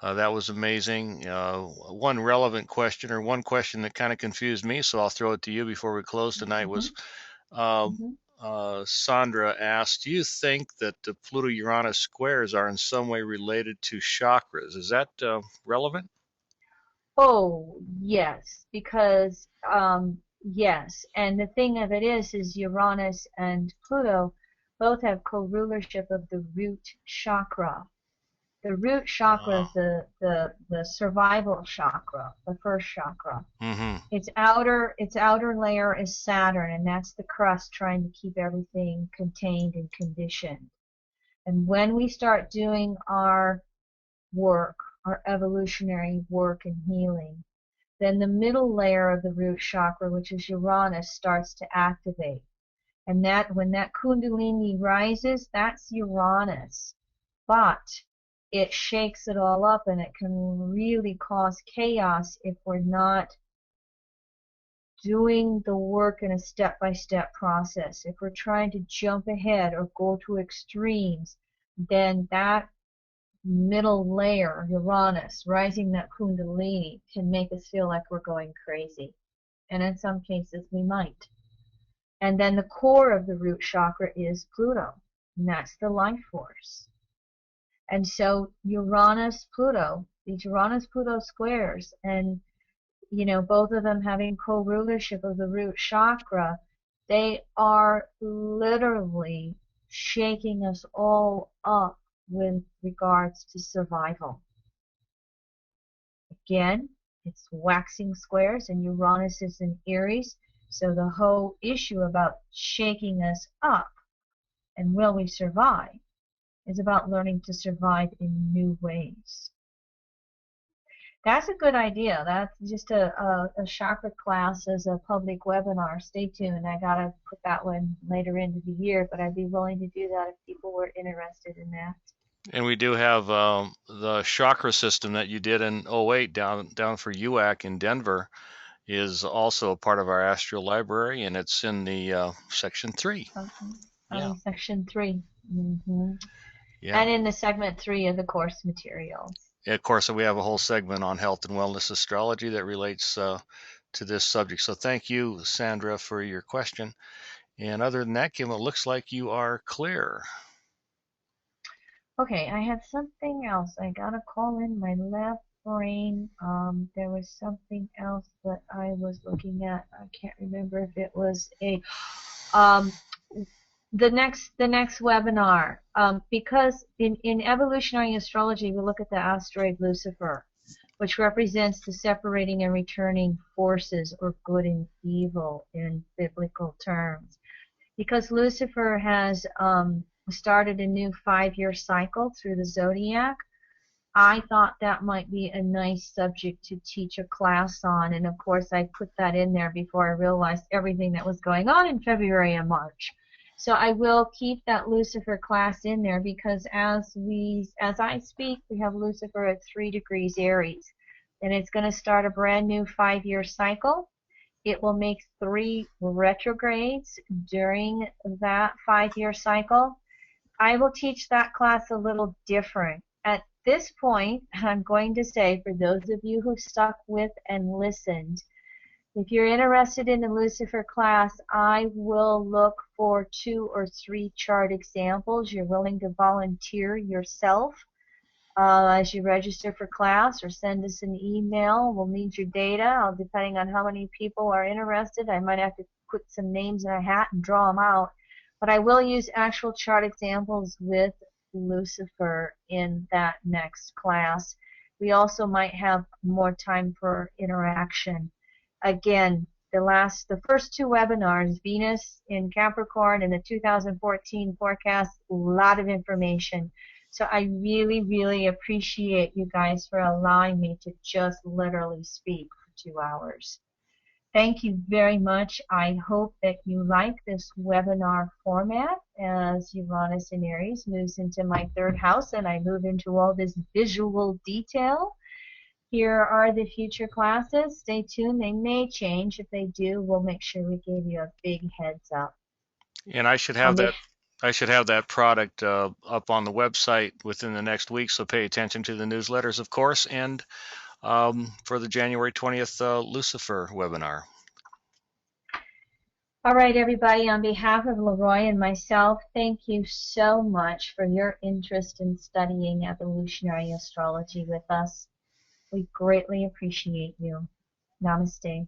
That was amazing. One relevant question, or one question that kind of confused me, so I'll throw it to you before we close tonight, Mm-hmm, was uh, mm-hmm. Sandra asked, do you think that the Pluto-Uranus squares are in some way related to chakras? Is that relevant? Oh, yes, because yes, and the thing of it is Uranus and Pluto both have co-rulership of the root chakra. The root chakra Oh. is the survival chakra, the first chakra. Mm-hmm. Its outer layer is Saturn, and that's the crust trying to keep everything contained and conditioned. And when we start doing our work, our evolutionary work and healing, then the middle layer of the root chakra, which is Uranus, starts to activate. And that when that Kundalini rises, that's Uranus. But it shakes it all up and it can really cause chaos if we're not doing the work in a step-by-step process. If we're trying to jump ahead or go to extremes, then that middle layer, Uranus, rising that Kundalini, can make us feel like we're going crazy. And in some cases, we might. And then the core of the root chakra is Pluto, and that's the life force. And so Uranus, Pluto, these Uranus Pluto squares, and both of them having co-rulership of the root chakra, they are literally shaking us all up with regards to survival. Again, it's waxing squares, and Uranus is in Aries, so the whole issue about shaking us up and will we survive is about learning to survive in new ways. That's a good idea. That's just a chakra class as a public webinar. Stay tuned. I gotta put that one later into the year, but I'd be willing to do that if people were interested in that. And we do have the chakra system that you did in '08 down for UAC in Denver is also a part of our astral library, and it's in the section 3. Okay. Yeah, Section 3. Hmm. yeah. And in the segment 3 of the course materials. Yeah, of course, we have a whole segment on health and wellness astrology that relates to this subject. So thank you, Sandra, for your question. And other than that, Kim, it looks like you are clear. Okay, I had something else. I got a call in my left brain. There was something else that I was looking at. I can't remember if it was a um, the next webinar. Because in evolutionary astrology, we look at the asteroid Lucifer, which represents the separating and returning forces, or good and evil in biblical terms. Because Lucifer has started a new 5-year cycle through the zodiac, I thought that might be a nice subject to teach a class on. And of course, I put that in there before I realized everything that was going on in February and March. So I will keep that Lucifer class in there, because as I speak, we have Lucifer at 3 degrees Aries. And it's going to start a brand new 5-year cycle. It will make 3 retrogrades during that 5-year cycle. I will teach that class a little different. At this point, I'm going to say, for those of you who stuck with and listened, if you're interested in the Lucifer class, I will look for 2 or 3 chart examples. You're willing to volunteer yourself as you register for class, or send us an email. We'll need your data. Depending on how many people are interested, I might have to put some names in a hat and draw them out. But I will use actual chart examples with Lucifer in that next class. We also might have more time for interaction. Again, the first 2 webinars, Venus in Capricorn and the 2014 forecast, a lot of information. So I really, really appreciate you guys for allowing me to just literally speak for 2 hours. Thank you very much. I hope that you like this webinar format as Uranus in Aries moves into my 3rd house and I move into all this visual detail. Here are the future classes. Stay tuned. They may change. If they do, we'll make sure we give you a big heads up. And I should have On that the I should have that product up on the website within the next week, so pay attention to the newsletters, of course, and for the January 20th Lucifer webinar. All right, everybody, on behalf of Leroy and myself, thank you so much for your interest in studying evolutionary astrology with us. We greatly appreciate you. Namaste.